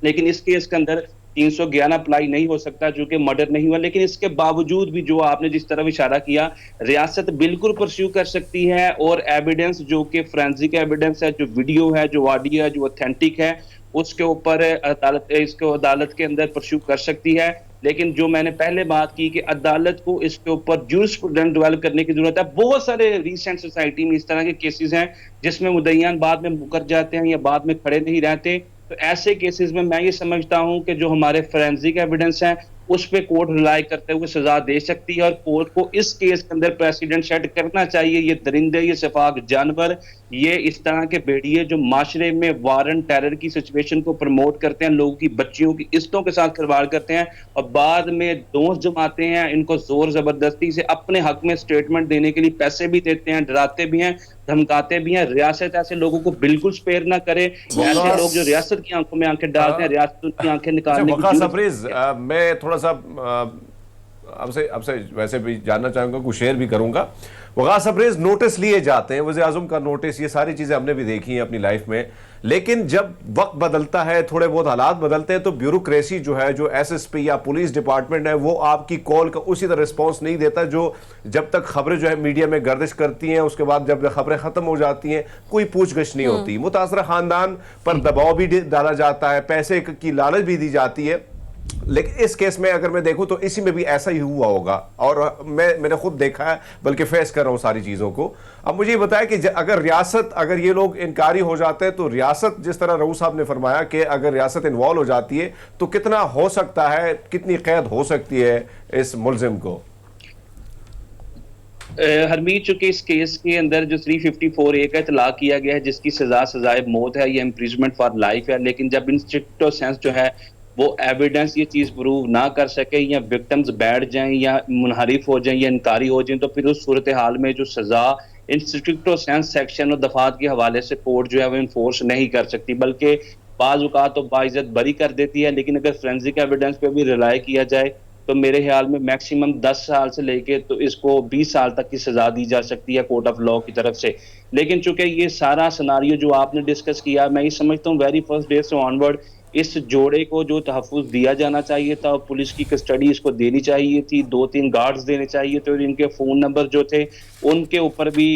Speaker 7: لیکن اس کیس کے اندر 311 اپلائی نہیں ہو سکتا جو کہ مرڈر نہیں ہوا. لیکن اس کے باوجود بھی جو آپ نے جس طرف اشارہ کیا، ریاست بالکل پرسیو کر سکتی ہے اور ایویڈنس جو کہ فرینسک ایویڈنس ہے، جو ویڈیو ہے، جو آڈیو ہے، جو اتھینٹک ہے، اس کے اوپر عدالت کے اندر پرسیو کر سکتی ہے. لیکن جو میں نے پہلے بات کی کہ عدالت کو اس کے اوپر جورسپروڈنس ڈیولپ کرنے کی ضرورت ہے. بہت سارے ریسنٹ سوسائٹی میں اس طرح کے کیسز ہیں جس میں مدعیان بعد میں مکر جاتے ہیں یا بعد میں کھڑے نہیں رہتے. تو ایسے کیسز میں یہ سمجھتا ہوں کہ جو ہمارے فورینسک ایویڈنس ہیں اس پہ کورٹ ریلائی کرتے ہوئے سزا دے سکتی ہے اور کورٹ کو اس کیس کے اندر پریسیڈنٹ سیٹ کرنا چاہیے. یہ درندے، یہ شفاق جانور، یہ اس طرح کے بھیڑیے جو معاشرے میں وارن ٹیرر کی سچویشن کو پروموٹ کرتے ہیں، لوگوں کی بچیوں کی عزتوں کے ساتھ کھلواڑ کرتے ہیں اور بعد میں دوست جماتے ہیں، ان کو زور زبردستی سے اپنے حق میں سٹیٹمنٹ دینے کے لیے پیسے بھی دیتے ہیں، ڈراتے بھی ہیں، دھمکاتے بھی ہیں. ریاست ایسے لوگوں کو بالکل سپیئر نہ کرے. ایسے لوگ جو ریاست کی آنکھوں میں آنکھیں ڈالتے ہیں، ریاست ان کی آنکھیں نکالنے کی
Speaker 3: وقاص افریز، میں تھوڑا سا اب سے ویسے بھی جاننا چاہوں گا، کچھ شیئر بھی کروں گا. وقاص افریز، نوٹس لیے جاتے ہیں، وزیر اعظم کا نوٹس، یہ ساری چیزیں ہم نے بھی دیکھی ہیں اپنی لائف میں، لیکن جب وقت بدلتا ہے، تھوڑے بہت حالات بدلتے ہیں تو بیوروکریسی جو ہے، جو ایس ایس پی یا پولیس ڈپارٹمنٹ ہے، وہ آپ کی کال کا اسی طرح رسپانس نہیں دیتا جو جب تک خبریں جو ہے میڈیا میں گردش کرتی ہیں، اس کے بعد جب خبریں ختم ہو جاتی ہیں کوئی پوچھ گچھ نہیں ہوتی. متاثرہ خاندان پر دباؤ بھی ڈالا جاتا ہے، پیسے کی لالچ بھی دی جاتی ہے. لیکن اس کیس میں اگر میں دیکھوں تو اسی میں بھی ایسا ہی ہوا ہوگا, اور میں نے خود دیکھا ہے, بلکہ فیس کر رہا ہوں ساری چیزوں کو. اب مجھے یہ بتایا کہ اگر ریاست, اگر یہ لوگ انکاری ہو جاتے ہیں تو ریاست, جس طرح رؤوف صاحب نے فرمایا کہ اگر ریاست انوالو ہو جاتی ہے تو کتنا ہو سکتا ہے, کتنی قید ہو سکتی ہے اس ملزم کو؟
Speaker 7: حرمیت, چونکہ اس کیس کے اندر جو 354A کا اطلاق کیا گیا ہے جس کی سزائے موت ہے یا امپریزمنٹ فار لائف ہے, لیکن جب انسٹرکٹو سینس جو ہے وہ ایویڈنس یہ چیز پروو نہ کر سکے یا وکٹمز بیٹھ جائیں یا منحرف ہو جائیں یا انکاری ہو جائیں, تو پھر اس صورتحال میں جو سزا انسٹرکٹو سینس سیکشن اور دفعات کے حوالے سے کورٹ جو ہے وہ انفورس نہیں کر سکتی, بلکہ بعض اوقات تو باعزت بری کر دیتی ہے. لیکن اگر فورینزک ایویڈنس پہ بھی ریلائی کیا جائے تو میرے خیال میں میکسیمم 10 سال سے لے کے تو اس کو 20 سال تک کی سزا دی جا سکتی ہے کورٹ آف لاء کی طرف سے. لیکن چونکہ یہ سارا سناریو جو آپ نے ڈسکس کیا, میں یہ سمجھتا ہوں ویری فرسٹ ڈے سے آنورڈ اس جوڑے کو جو تحفظ دیا جانا چاہیے تھا, پولیس کی کسٹڈی اس کو دینی چاہیے تھی, 2-3 گارڈز دینے چاہیے تھے, اور ان کے فون نمبر جو تھے ان کے اوپر بھی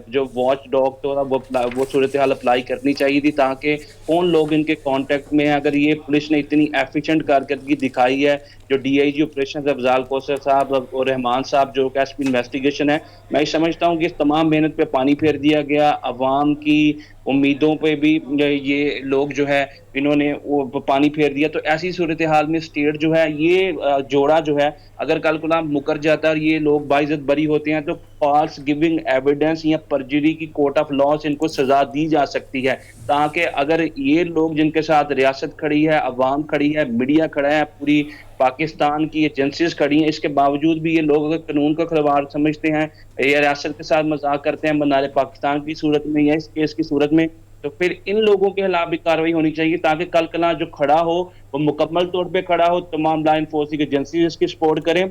Speaker 7: جو واچ ڈاگ تھا وہ صورتحال اپلائی کرنی چاہیے تھی, تاکہ کون لوگ ان کے کانٹیکٹ میں ہیں. اگر یہ پولیس نے اتنی ایفیشینٹ کارکردگی دکھائی ہے, جو D I G operation Afzal کوثر صاحب اور رحمان صاحب جو کہ ایس پی انویسٹیگیشن ہے, میں سمجھتا ہوں کہ اس تمام محنت پہ پانی پھیر دیا گیا. عوام کی امیدوں پہ بھی یہ لوگ جو ہے انہوں نے وہ پانی پھیر دیا. تو ایسی صورتحال میں اسٹیٹ جو ہے یہ جوڑا جو ہے اگر کل کو مکر جاتا ہے اور یہ لوگ باعزت بری ہوتے ہیں تو فالس گیونگ ایویڈنس یا پرجری کی کورٹ آف لاء سے ان کو سزا دی جا سکتی ہے, تاکہ اگر یہ لوگ جن کے ساتھ ریاست کھڑی ہے, عوام کھڑی ہے, میڈیا کھڑا ہے, پوری پاکستان کی ایجنسیز کھڑی ہیں, اس کے باوجود بھی یہ لوگ اگر قانون کا خلوار سمجھتے ہیں یا ریاست کے ساتھ مذاق کرتے ہیں بنارے پاکستان کی صورت میں یا اس کیس کی صورت میں, تو پھر ان لوگوں کے خلاف بھی کارروائی ہونی چاہیے, تاکہ کل کلا جو کھڑا ہو وہ مکمل طور پہ کھڑا ہو, تمام لا انفورسنگ ایجنسیز اس کی سپورٹ کریں,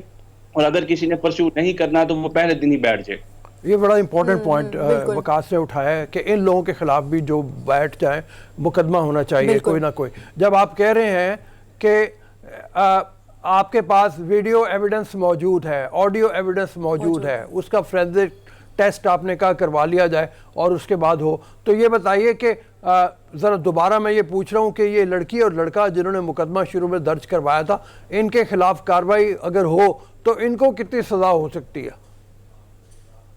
Speaker 7: اور اگر کسی نے پرسو نہیں کرنا تو وہ پہلے دن ہی بیٹھ جائے.
Speaker 2: یہ بڑا امپورٹنٹ پوائنٹ وقاص نے اٹھایا ہے کہ ان لوگوں کے خلاف بھی جو بیٹھ جائیں مقدمہ ہونا چاہیے کوئی نہ کوئی. جب آپ کہہ رہے ہیں کہ آپ کے پاس ویڈیو ایویڈنس موجود ہے, آڈیو ایویڈنس موجود ہے, اس کا فورینزک ٹیسٹ آپ نے کہا کروا لیا جائے اور اس کے بعد ہو, تو یہ بتائیے کہ ذرا دوبارہ میں یہ پوچھ رہا ہوں کہ یہ لڑکی اور لڑکا جنہوں نے مقدمہ شروع میں درج کروایا تھا, ان کے خلاف کارروائی اگر ہو تو ان کو کتنی سزا ہو سکتی ہے؟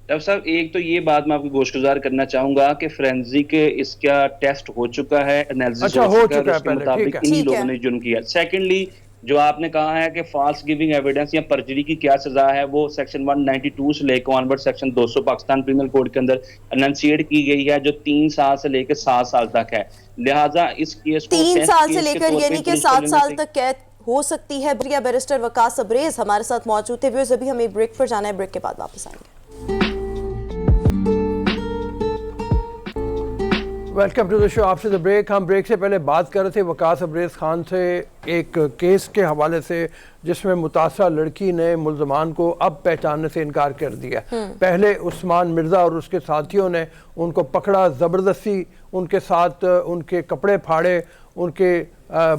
Speaker 7: ڈاکٹر صاحب, ایک تو یہ بات میں آپ کو گوشگزار کرنا چاہوں گا کہ فورینزک اس کا ٹیسٹ ہو چکا ہے, انالیسس ہو چکا ہے, اس کے مطابق انہی لوگوں نے جرم کیا. سیکنڈلی جو آپ نے کہا ہے کہ فالس گیونگ ایویڈنس یا پرجری کی کیا سزا ہے, وہ سیکشن 192 سے لے کے onward section 200 Pakistan penal code کے اندر اننسیٹ کی گئی ہے, جو 3 سال سے لے کے 7 سال تک ہے. لہٰذا اس کیس کو
Speaker 1: 3 سال سے لے کر یعنی کہ 7 سال تک قید ہو سکتی ہے. بیرسٹر وقاص ابریز ہمارے ساتھ موجود تھے. ویورز ابھی ہمیں بریک پر جانا ہے, بریک کے بعد واپس آئیں گے.
Speaker 2: Welcome to the show after the break. ہم بریک سے پہلے بات کر رہے تھے وقاص ابریز خان سے ایک کیس کے حوالے سے جس میں متاثرہ لڑکی نے ملزمان کو اب پہچاننے سے انکار کر دیا. پہلے عثمان مرزا اور اس کے ساتھیوں نے ان کو پکڑا, زبردستی ان کے ساتھ ان کے کپڑے پھاڑے, ان کے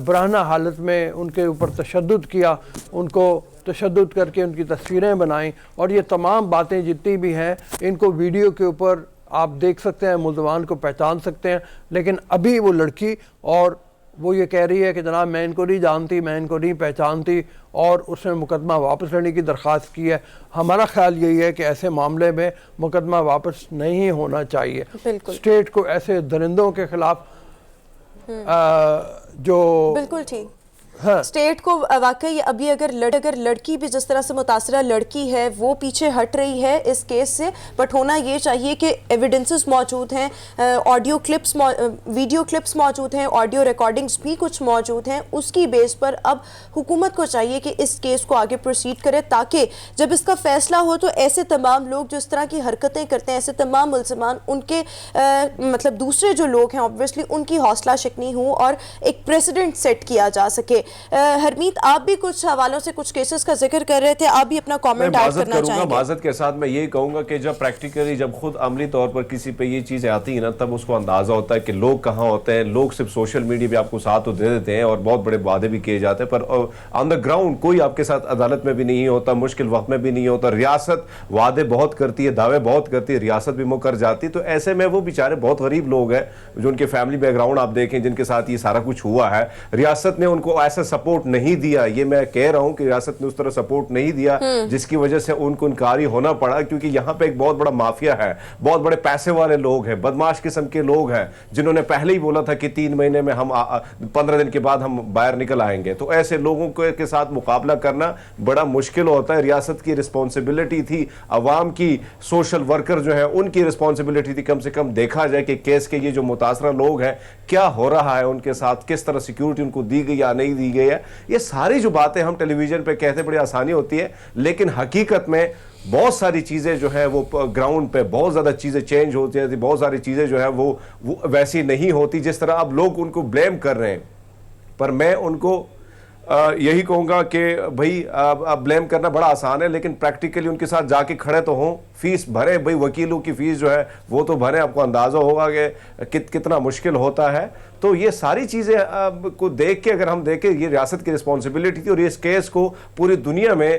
Speaker 2: برہنہ حالت میں ان کے اوپر تشدد کیا, ان کو تشدد کر کے ان کی تصویریں بنائیں, اور یہ تمام باتیں جتنی بھی ہیں ان کو ویڈیو کے اوپر آپ دیکھ سکتے ہیں, ملزمان کو پہچان سکتے ہیں. لیکن ابھی وہ لڑکی اور وہ یہ کہہ رہی ہے کہ جناب میں ان کو نہیں جانتی, میں ان کو نہیں پہچانتی, اور اس نے مقدمہ واپس لینے کی درخواست کی ہے. ہمارا خیال یہی ہے کہ ایسے معاملے میں مقدمہ واپس نہیں ہونا چاہیے. اسٹیٹ کو ایسے درندوں کے خلاف جو
Speaker 1: بالکل ٹھیک اسٹیٹ کو واقعی ابھی اگر لڑکی بھی جس طرح سے متاثرہ لڑکی ہے وہ پیچھے ہٹ رہی ہے اس کیس سے, بٹ ہونا یہ چاہیے کہ ایویڈنسز موجود ہیں, آڈیو کلپس ویڈیو کلپس موجود ہیں, آڈیو ریکارڈنگز بھی کچھ موجود ہیں. اس کی بیس پر اب حکومت کو چاہیے کہ اس کیس کو آگے پروسیڈ کرے, تاکہ جب اس کا فیصلہ ہو تو ایسے تمام لوگ جو اس طرح کی حرکتیں کرتے ہیں, ایسے تمام ملزمان, ان کے مطلب دوسرے جو لوگ ہیں اوبویسلی ان کی حوصلہ شکنی ہوں اور ایک پریسیڈنٹ سیٹ کیا جا سکے. حرمیت, آپ بھی کچھ حوالوں سے کچھ کیسز کا ذکر کر رہے تھے, آپ بھی اپنا کامنٹ ایڈ کرنا چاہیں گے؟
Speaker 3: معذرت کے ساتھ میں یہ کہوں گا کہ جب پریکٹیکلی جب خود عملی طور پر کسی پہ یہ چیزیں آتی ہیں نا, تب اس کو اندازہ ہوتا ہے کہ لوگ کہاں ہوتے ہیں. لوگ صرف سوشل میڈیا پہ آپ کو ساتھ تو دے دیتے ہیں اور بہت بڑے وعدے بھی کیے جاتے ہیں, پر آن دا گراؤنڈ کوئی آپ کے ساتھ عدالت میں بھی نہیں ہوتا, مشکل وقت میں بھی نہیں ہوتا. ریاست وعدے بہت کرتی ہے, دعوے بہت کرتی ہے, ریاست بھی مکر جاتی. تو ایسے میں وہ بیچارے بہت غریب لوگ ہیں جو ان کے فیملی بیک گراؤنڈ آپ دیکھیں جن کے ساتھ یہ سارا کچھ ہوا ہے, ریاست نے ان کو ایسا ایسا سپورٹ نہیں دیا, یہ میں کہہ رہا ہوں کہ ریاست نے اس طرح سپورٹ نہیں دیا جس کی وجہ سے ان کو انکاری ہونا پڑا, کیونکہ یہاں پہ ایک بہت بڑا مافیا ہے, بہت بڑے پیسے والے لوگ ہیں, بدماش قسم کے لوگ ہیں جنہوں نے پہلے ہی بولا تھا کہ 3 مہینے میں ہم 15 دن کے بعد ہم باہر نکل آئیں گے. تو ایسے لوگوں کے ساتھ مقابلہ کرنا بڑا مشکل ہوتا ہے. ریاست کی رسپانسبلٹی تھی, عوام کی, سوشل ورکر جو ہیں ان کی رسپانسبلٹی تھی کم سے کم دیکھا جائے کہ کیس کے یہ جو متاثرہ لوگ ہیں کیا ہو رہا ہے ان کے ساتھ, کس طرح سیکیورٹی ان کو دی گئی یا نہیں دی گئی ہے. یہ ساری جو باتیں ہم ٹیلی ویژن پہ کہتے بڑی آسانی ہوتی ہے, لیکن حقیقت میں بہت ساری چیزیں جو ہے وہ گراؤنڈ پہ بہت زیادہ چیزیں چینج ہوتی ہیں, بہت ساری چیزیں جو ہے وہ ویسی نہیں ہوتی جس طرح اب لوگ ان کو بلیم کر رہے ہیں. پر میں ان کو یہی کہوں گا کہ بھائی بلیم کرنا بڑا آسان ہے, لیکن پریکٹیکلی ان کے ساتھ جا کے کھڑے تو ہوں, فیس بھریں بھائی, وکیلوں کی فیس جو ہے وہ تو بھریں, آپ کو اندازہ ہوگا کہ کتنا مشکل ہوتا ہے. تو یہ ساری چیزیں کو دیکھ کے اگر ہم دیکھیں یہ ریاست کی رسپانسبلٹی تھی, اور اس کیس کو پوری دنیا میں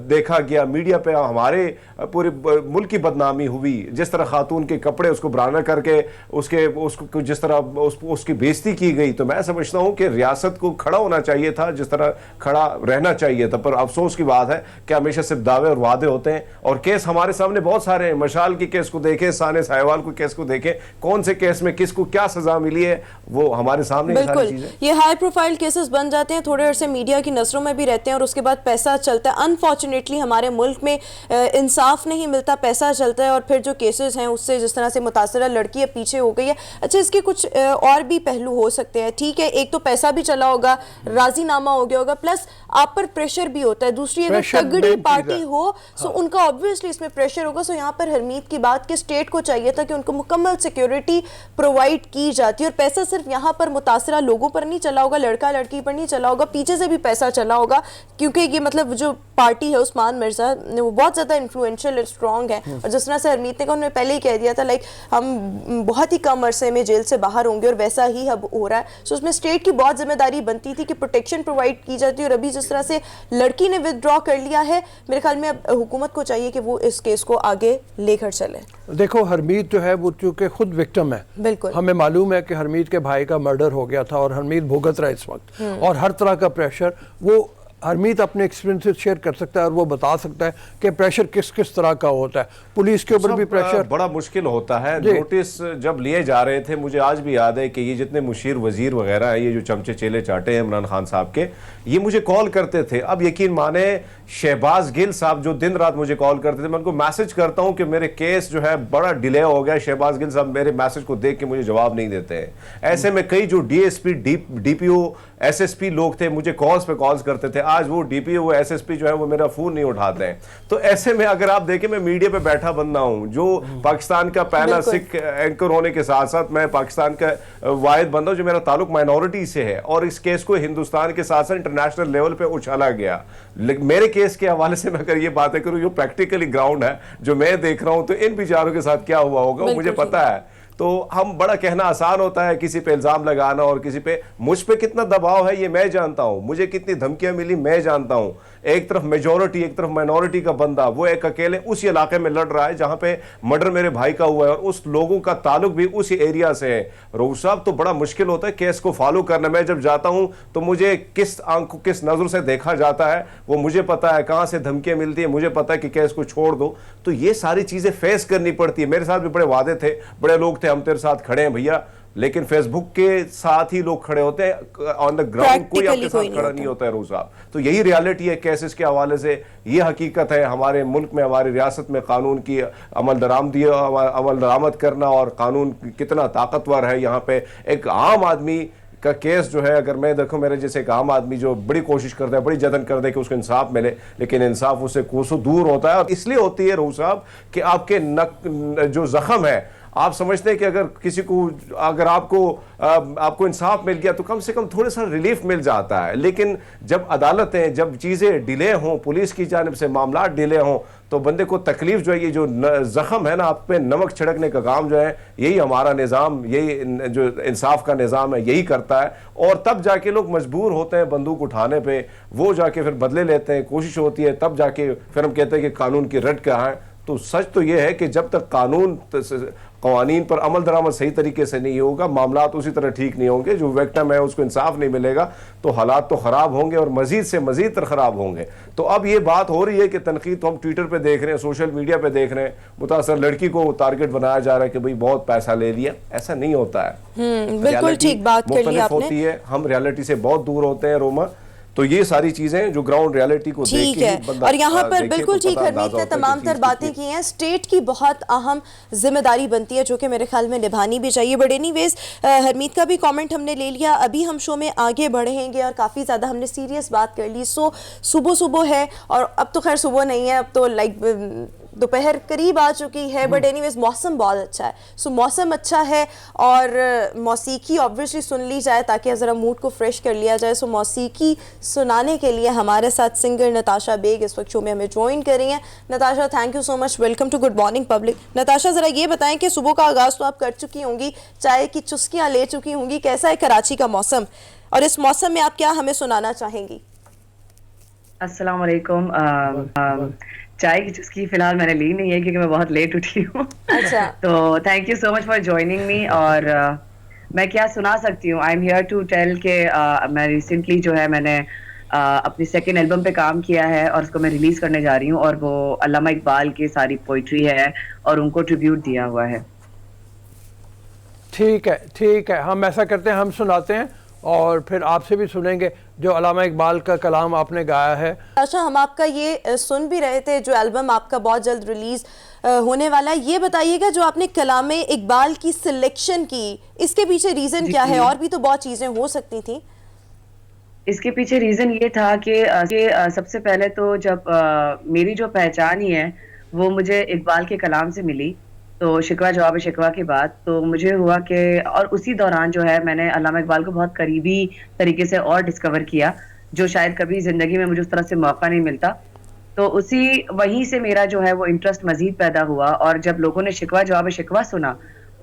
Speaker 3: دیکھا گیا, میڈیا پہ ہمارے پورے ملک کی بدنامی ہوئی, جس طرح خاتون کے کپڑے اس کو برہنہ کر کے اس کو جس طرح اس کی بےزتی کی گئی. تو میں سمجھتا ہوں کہ ریاست کو کھڑا ہونا چاہیے تھا, جس طرح کھڑا رہنا چاہیے تھا. پر افسوس کی بات ہے کہ ہمیشہ صرف دعوے اور وعدے ہوتے ہیں, اور کیس ہمارے سامنے بہت سارے ہیں. مشال کے کیس کو دیکھیں, ثانیہ ساہیوال کو کیس کو دیکھیں, کون سے کیس میں کس کو کیا سزا ملی ہے وہ ہمارے سامنے.
Speaker 1: بالکل, یہ ہائی پروفائل کیسز بن جاتے ہیں, تھوڑے عرصے میڈیا کی نظروں میں بھی رہتے ہیں, اور اس کے بعد پیسہ چلتا ہے. انفارچونیٹلی ہمارے ملک میں انصاف نہیں ملتا, پیسہ چلتا ہے, اور پھر جو کیسز ہیں اس سے جس طرح سے متاثرہ لڑکی پیچھے ہو گئی ہے. اچھا, اس کے کچھ اور بھی پہلو ہو سکتے ہیں, ٹھیک ہے, ایک تو پیسہ بھی چلا ہوگا, راضی نامہ ہو گیا ہوگا, پلس آپ پر پریشر بھی ہوتا ہے. دوسری اگر تگڑی پارٹی ہو سو ان کا obviously اس میں پریشر ہوگا. سو یہاں پر حرمیت کی بات کہ اسٹیٹ کو چاہیے تھا کہ ان کو مکمل سیکیورٹی پرووائڈ کی جاتی, اور پیسہ صرف یہاں پر متاثرہ لوگوں پر نہیں چلا ہوگا, لڑکا لڑکی پر نہیں چلا ہوگا, پیچھے سے بھی پیسہ چلا ہوگا, کیونکہ یہ مطلب جو پارٹی ہے عثمان مرزا وہ بہت زیادہ انفلوئنشل اور اسٹرانگ ہے. اور جس طرح سے حرمیت نے کہا, انہوں نے پہلے ہی کہہ دیا تھا لائک ہم بہت ہی کم عرصے میں جیل سے باہر ہوں گے, اور ویسا ہی اب ہو رہا ہے. سو اس میں اسٹیٹ کی بہت ذمہ داری بنتی تھی کہ پروٹیکشن پرووائڈ کی جاتی, اور ابھی جس طرح سے لڑکی نے ودرا کر لیا ہے, میرے خیال میں اب حکومت کو چاہیے کہ وہ اس کیس کو آگے لے کر چلے.
Speaker 2: دیکھو حرمیت جو ہے وہ چونکہ خود وکٹم ہے,
Speaker 1: بالکل
Speaker 2: ہمیں معلوم ہے کہ حرمیت کے بھائی کا مرڈر ہو گیا تھا اور حرمیت بھگت رہا ہے اس وقت, اور ہر طرح کا پریشر وہ حرمیت اپنے ایکسپیرینسز شیئر کر سکتا ہے, اور وہ بتا سکتا ہے کہ پریشر کس کس طرح کا ہوتا ہے. پولیس کے اوپر بھی پریشر
Speaker 3: بڑا مشکل ہوتا ہے. نوٹس جب لیے جا رہے تھے, مجھے آج بھی یاد ہے کہ یہ جتنے مشیر وزیر وغیرہ ہیں, یہ جو چمچے چیلے چاٹے ہیں عمران خان صاحب کے, یہ مجھے کال کرتے تھے. اب یقین مانے شہباز گل صاحب جو دن رات مجھے کال کرتے تھے, میں ان کو میسج کرتا ہوں کہ میرے کیس جو ہے بڑا ڈیلے ہو گیا, شہباز گل صاحب میرے میسج کو دیکھ کے مجھے جواب نہیں دیتے ہیں. ایسے میں کئی جو D S P D P O S S P لوگ تھے مجھے کالز پہ کالز کرتے تھے, آج وہ D P O S S P جو ہے وہ میرا فون نہیں اٹھاتے ہیں. تو ایسے میں اگر آپ دیکھیں, میں میڈیا پہ بیٹھا بندہ ہوں جو پاکستان کا پہلا سکھ اینکر ہونے کے ساتھ ساتھ میں پاکستان کا واحد بندہ ہوں جو میرا تعلق مائنورٹی سے ہے, اور اس کیس کو ہندوستان کے ساتھ ساتھ انٹرنیشنل لیول پہ اچھالا گیا. میرے کیس کے حوالے سے میں اگر یہ باتیں کروں جو پریکٹیکلی گراؤنڈ ہے, جو میں دیکھ رہا ہوں, تو ان بیچاروں کے ساتھ کیا ہوا ہوگا وہ مجھے پتا ہے. تو ہم بڑا کہنا آسان ہوتا ہے, کسی پہ الزام لگانا, اور کسی پہ, مجھ پہ کتنا دباؤ ہے یہ میں جانتا ہوں, مجھے کتنی دھمکیاں ملی میں جانتا ہوں. ایک طرف میجورٹی, ایک طرف مائنورٹی کا بندہ, وہ ایک اکیلے اسی علاقے میں لڑ رہا ہے جہاں پہ مرڈر میرے بھائی کا ہوا ہے, اور اس لوگوں کا تعلق بھی اسی ایریا سے ہے. رؤوف صاحب, تو بڑا مشکل ہوتا ہے کیس کو فالو کرنا. میں جب جاتا ہوں تو مجھے کس آنکھ کو کس نظر سے دیکھا جاتا ہے وہ مجھے پتا ہے, کہاں سے دھمکیاں ملتی ہیں مجھے پتا ہے کہ کیس کو چھوڑ دو. تو یہ ساری چیزیں فیس کرنی پڑتی ہے. میرے ساتھ بھی بڑے وعدے تھے, بڑے لوگ تھے, ہم تیرے ساتھ کھڑے ہیں بھیا, لیکن فیس بک کے ساتھ ہی لوگ کھڑے ہوتے ہیں, آن دا گراؤنڈ کوئی آپ کے ساتھ کھڑا نہیں ہوتا ہے. روز صاحب, تو یہی ریالٹی ہے کیسز کے حوالے سے, یہ حقیقت ہے. ہمارے ملک میں, ہماری ریاست میں قانون کی عمل درآمد کرنا, اور قانون کتنا طاقتور ہے یہاں پہ. ایک عام آدمی کا کیس جو ہے, اگر میں دیکھوں میرے جیسے ایک عام آدمی جو بڑی کوشش کرتا ہے, بڑی جتن کرتا ہے کہ اس کو انصاف ملے, لیکن انصاف اس سے کوسوں دور ہوتا ہے. اور اس لیے ہوتی ہے روح صاحب کہ آپ کے جو زخم ہے, آپ سمجھتے ہیں کہ اگر کسی کو, اگر آپ کو انصاف مل گیا تو کم سے کم تھوڑا سا ریلیف مل جاتا ہے. لیکن جب عدالتیں, جب چیزیں ڈیلے ہوں, پولیس کی جانب سے معاملات ڈیلے ہوں, تو بندے کو تکلیف جو ہے, یہ جو زخم ہے نا, آپ پہ نمک چھڑکنے کا کام جو ہے, یہی ہمارا نظام, یہی جو انصاف کا نظام ہے یہی کرتا ہے. اور تب جا کے لوگ مجبور ہوتے ہیں بندوق اٹھانے پہ, وہ جا کے پھر بدلے لیتے ہیں, کوشش ہوتی ہے, تب جا کے پھر ہم کہتے ہیں کہ قانون کی رٹ کہاں ہے. تو سچ تو یہ ہے کہ جب تک قوانین پر عمل درآمد صحیح طریقے سے نہیں ہوگا، معاملات اسی طرح ٹھیک نہیں ہوں گے، جو وکٹم ہے اس کو انصاف نہیں ملے گا، تو حالات تو خراب ہوں گے اور مزید سے مزید تر خراب ہوں گے۔ تو اب یہ بات ہو رہی ہے کہ تنقید تو ہم ٹویٹر پہ دیکھ رہے ہیں، سوشل میڈیا پہ دیکھ رہے ہیں، متاثر لڑکی کو ٹارگٹ بنایا جا رہا ہے کہ بھئی بہت پیسہ لے لیا۔ ایسا نہیں ہوتا ہے،
Speaker 1: بالکل ٹھیک بات کر لی آپ نے،
Speaker 3: مختلف ہوتی ہے، ہم ریالٹی سے بہت دور ہوتے ہیں روما۔ تو یہ ساری چیزیں جو گراؤنڈ ریالٹی کو دیکھ کے بندہ
Speaker 1: اور یہاں پر بالکل ٹھیک حرمیت نے تمام تر باتیں کی ہیں، اسٹیٹ کی بہت اہم ذمہ داری بنتی ہے جو کہ میرے خیال میں نبھانی بھی چاہیے۔ بٹ اینی ویز حرمیت کا بھی کامنٹ ہم نے لے لیا، ابھی ہم شو میں آگے بڑھیں گے اور کافی زیادہ ہم نے سیریس بات کر لی۔ سو صبح ہے اور اب تو خیر صبح نہیں ہے، اب تو لائک دوپہر قریب آ چکی ہے، بٹ اینی ویز موسم بہت اچھا ہے۔ سو موسم اچھا ہے اور موسیقی آبویسلی سن لی جائے تاکہ ذرا موڈ کو فریش کر لیا جائے۔ سو موسیقی سنانے کے لیے ہمارے ساتھ سنگر نتاشا بیگ اس وقت شو میں ہمیں جوائن کر رہی ہیں۔ Natasha thank you so much, welcome to good morning public. Natasha ذرا یہ بتائیں کہ صبح کا آغاز تو آپ کر چکی ہوں گی، چائے کی چسکیاں لے چکی ہوں گی، کیسا ہے کراچی کا موسم اور اس موسم میں آپ کیا ہمیں سنانا چاہیں گی؟
Speaker 8: السلام علیکم۔ چائے کی چسکی فی الحال میں نے لی نہیں ہے کیونکہ میں بہت لیٹ اٹھی ہوں، تو thank you so much for joining me. اور میں کیا سنا سکتی ہوں، I am here to tell کہ میں ریسنٹلی جو ہے میں نے اپنی سیکنڈ البم پہ کام کیا ہے اور اس کو میں ریلیز کرنے جا رہی ہوں، اور وہ علامہ اقبال کی ساری پوئٹری ہے اور ان کو ٹریبیوٹ دیا ہوا ہے۔
Speaker 2: ٹھیک ہے، ہم ایسا کرتے ہیں، ہم سناتے ہیں اور پھر آپ سے بھی سنیں گے جو علامہ اقبال کا کلام آپ نے گایا ہے۔
Speaker 1: اچھا، ہم آپ کا یہ سن بھی رہے تھے، جو البم آپ کا بہت جلد ریلیز ہونے والا ہے، یہ بتائیے گا جو آپ نے کلام اقبال کی سلیکشن کی، اس کے پیچھے ریزن کیا ہے؟ اور بھی تو بہت چیزیں ہو سکتی تھیں۔
Speaker 8: اس کے پیچھے ریزن یہ تھا کہ سب سے پہلے تو جب میری جو پہچان ہی ہے وہ مجھے اقبال کے کلام سے ملی، تو شکوہ جواب شکوہ کے بعد تو مجھے ہوا کہ، اور اسی دوران جو ہے میں نے علامہ اقبال کو بہت قریبی طریقے سے اور ڈسکور کیا، جو شاید کبھی زندگی میں مجھے اس طرح سے موقع نہیں ملتا۔ تو وہیں سے میرا جو ہے وہ انٹرسٹ مزید پیدا ہوا، اور جب لوگوں نے شکوہ جواب شکوہ سنا،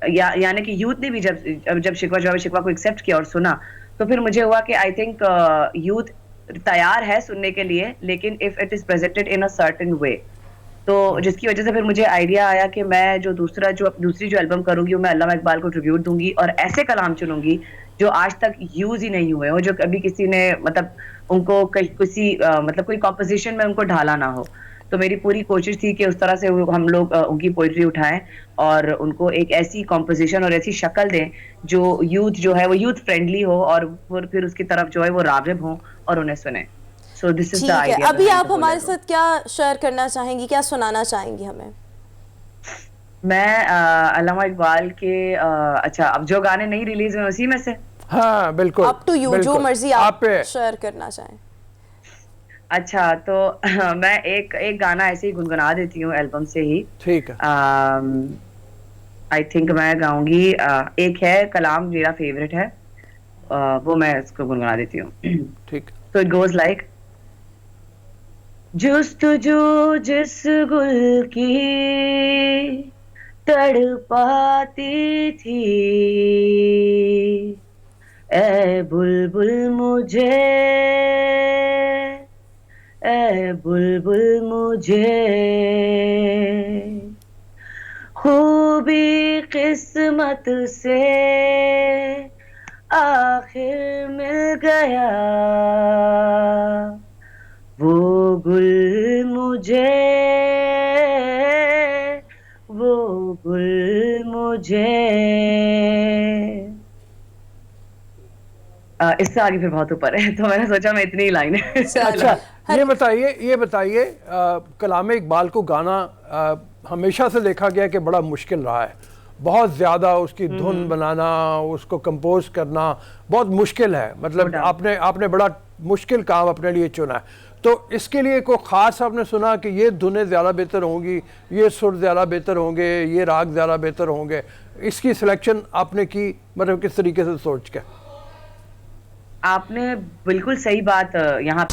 Speaker 8: یعنی کہ یوتھ نے بھی جب شکوہ جواب شکوہ کو ایکسیپٹ کیا اور سنا، تو پھر مجھے ہوا کہ آئی تھنک یوتھ تیار ہے سننے کے لیے، لیکن if it is presented in a certain way, تو جس کی وجہ سے پھر مجھے آئیڈیا آیا کہ میں دوسری جو البم کروں گی وہ میں علامہ اقبال کو ٹریبیوٹ دوں گی، اور ایسے کلام چنوں گی جو آج تک یوز ہی نہیں ہوئے ہو، جو کبھی کسی نے مطلب ان کو مطلب کوئی کمپوزیشن میں ان کو ڈھالا نہ ہو۔ تو میری پوری کوشش تھی کہ اس طرح سے ہم لوگ ان کی پوئٹری اٹھائیں اور ان کو ایک ایسی کمپوزیشن اور ایسی شکل دیں جو یوتھ جو ہے وہ یوتھ فرینڈلی ہو، اور پھر اس کی طرف جو ہے وہ راغب ہوں اور انہیں سنیں۔ So this is the idea.
Speaker 1: ابھی آپ ہمارے ساتھ کیا شیئر کرنا چاہیں گی، کیا سنانا چاہیں گی ہمیں؟
Speaker 8: میں علامہ اقبال کے اچھا اب جو گانے نہیں ریلیز ہوئے اسی میں سے،
Speaker 2: ہاں بالکل،
Speaker 1: اپ ٹو یو، جو مرضی آپ شیئر کرنا چاہیں۔
Speaker 8: اچھا تو میں ایک گانا ایسے ہی گنگنا دیتی ہوں البم سے ہی،
Speaker 2: ٹھیک ہے۔
Speaker 8: آئی تھنک میں گاؤں گی، ایک ہے کلام میرا فیوریٹ ہے، وہ میں اس کو گنگنا دیتی ہوں۔
Speaker 2: ٹھیک،
Speaker 8: تو اٹ گوز لائک، جستجو جس گل کی تڑپاتی تھی، اے بلبل مجھے، اے بلبل مجھے، خوبی قسمت سے آخر مل گیا، وہ گل مجھے، وہ گل مجھے۔ اس سے آگے پھر بہت اوپر ہے، تو میں نے سوچا میں اتنی ہی لائن ہے۔
Speaker 2: اچھا یہ بتائیے کلام اقبال کو گانا ہمیشہ سے دیکھا گیا کہ بڑا مشکل رہا ہے، بہت زیادہ اس کی دھن بنانا، اس کو کمپوز کرنا بہت مشکل ہے، مطلب آپ نے بڑا مشکل کام اپنے لیے چنا ہے۔ تو اس کے لیے کوئی خاص آپ نے سنا کہ یہ دھنیں زیادہ بہتر ہوں گی، یہ سر زیادہ بہتر ہوں گے، یہ راگ زیادہ بہتر ہوں گے، اس کی سلیکشن آپ نے کی مطلب کس طریقے سے سوچ کے؟
Speaker 8: آپ نے بالکل صحیح بات یہاں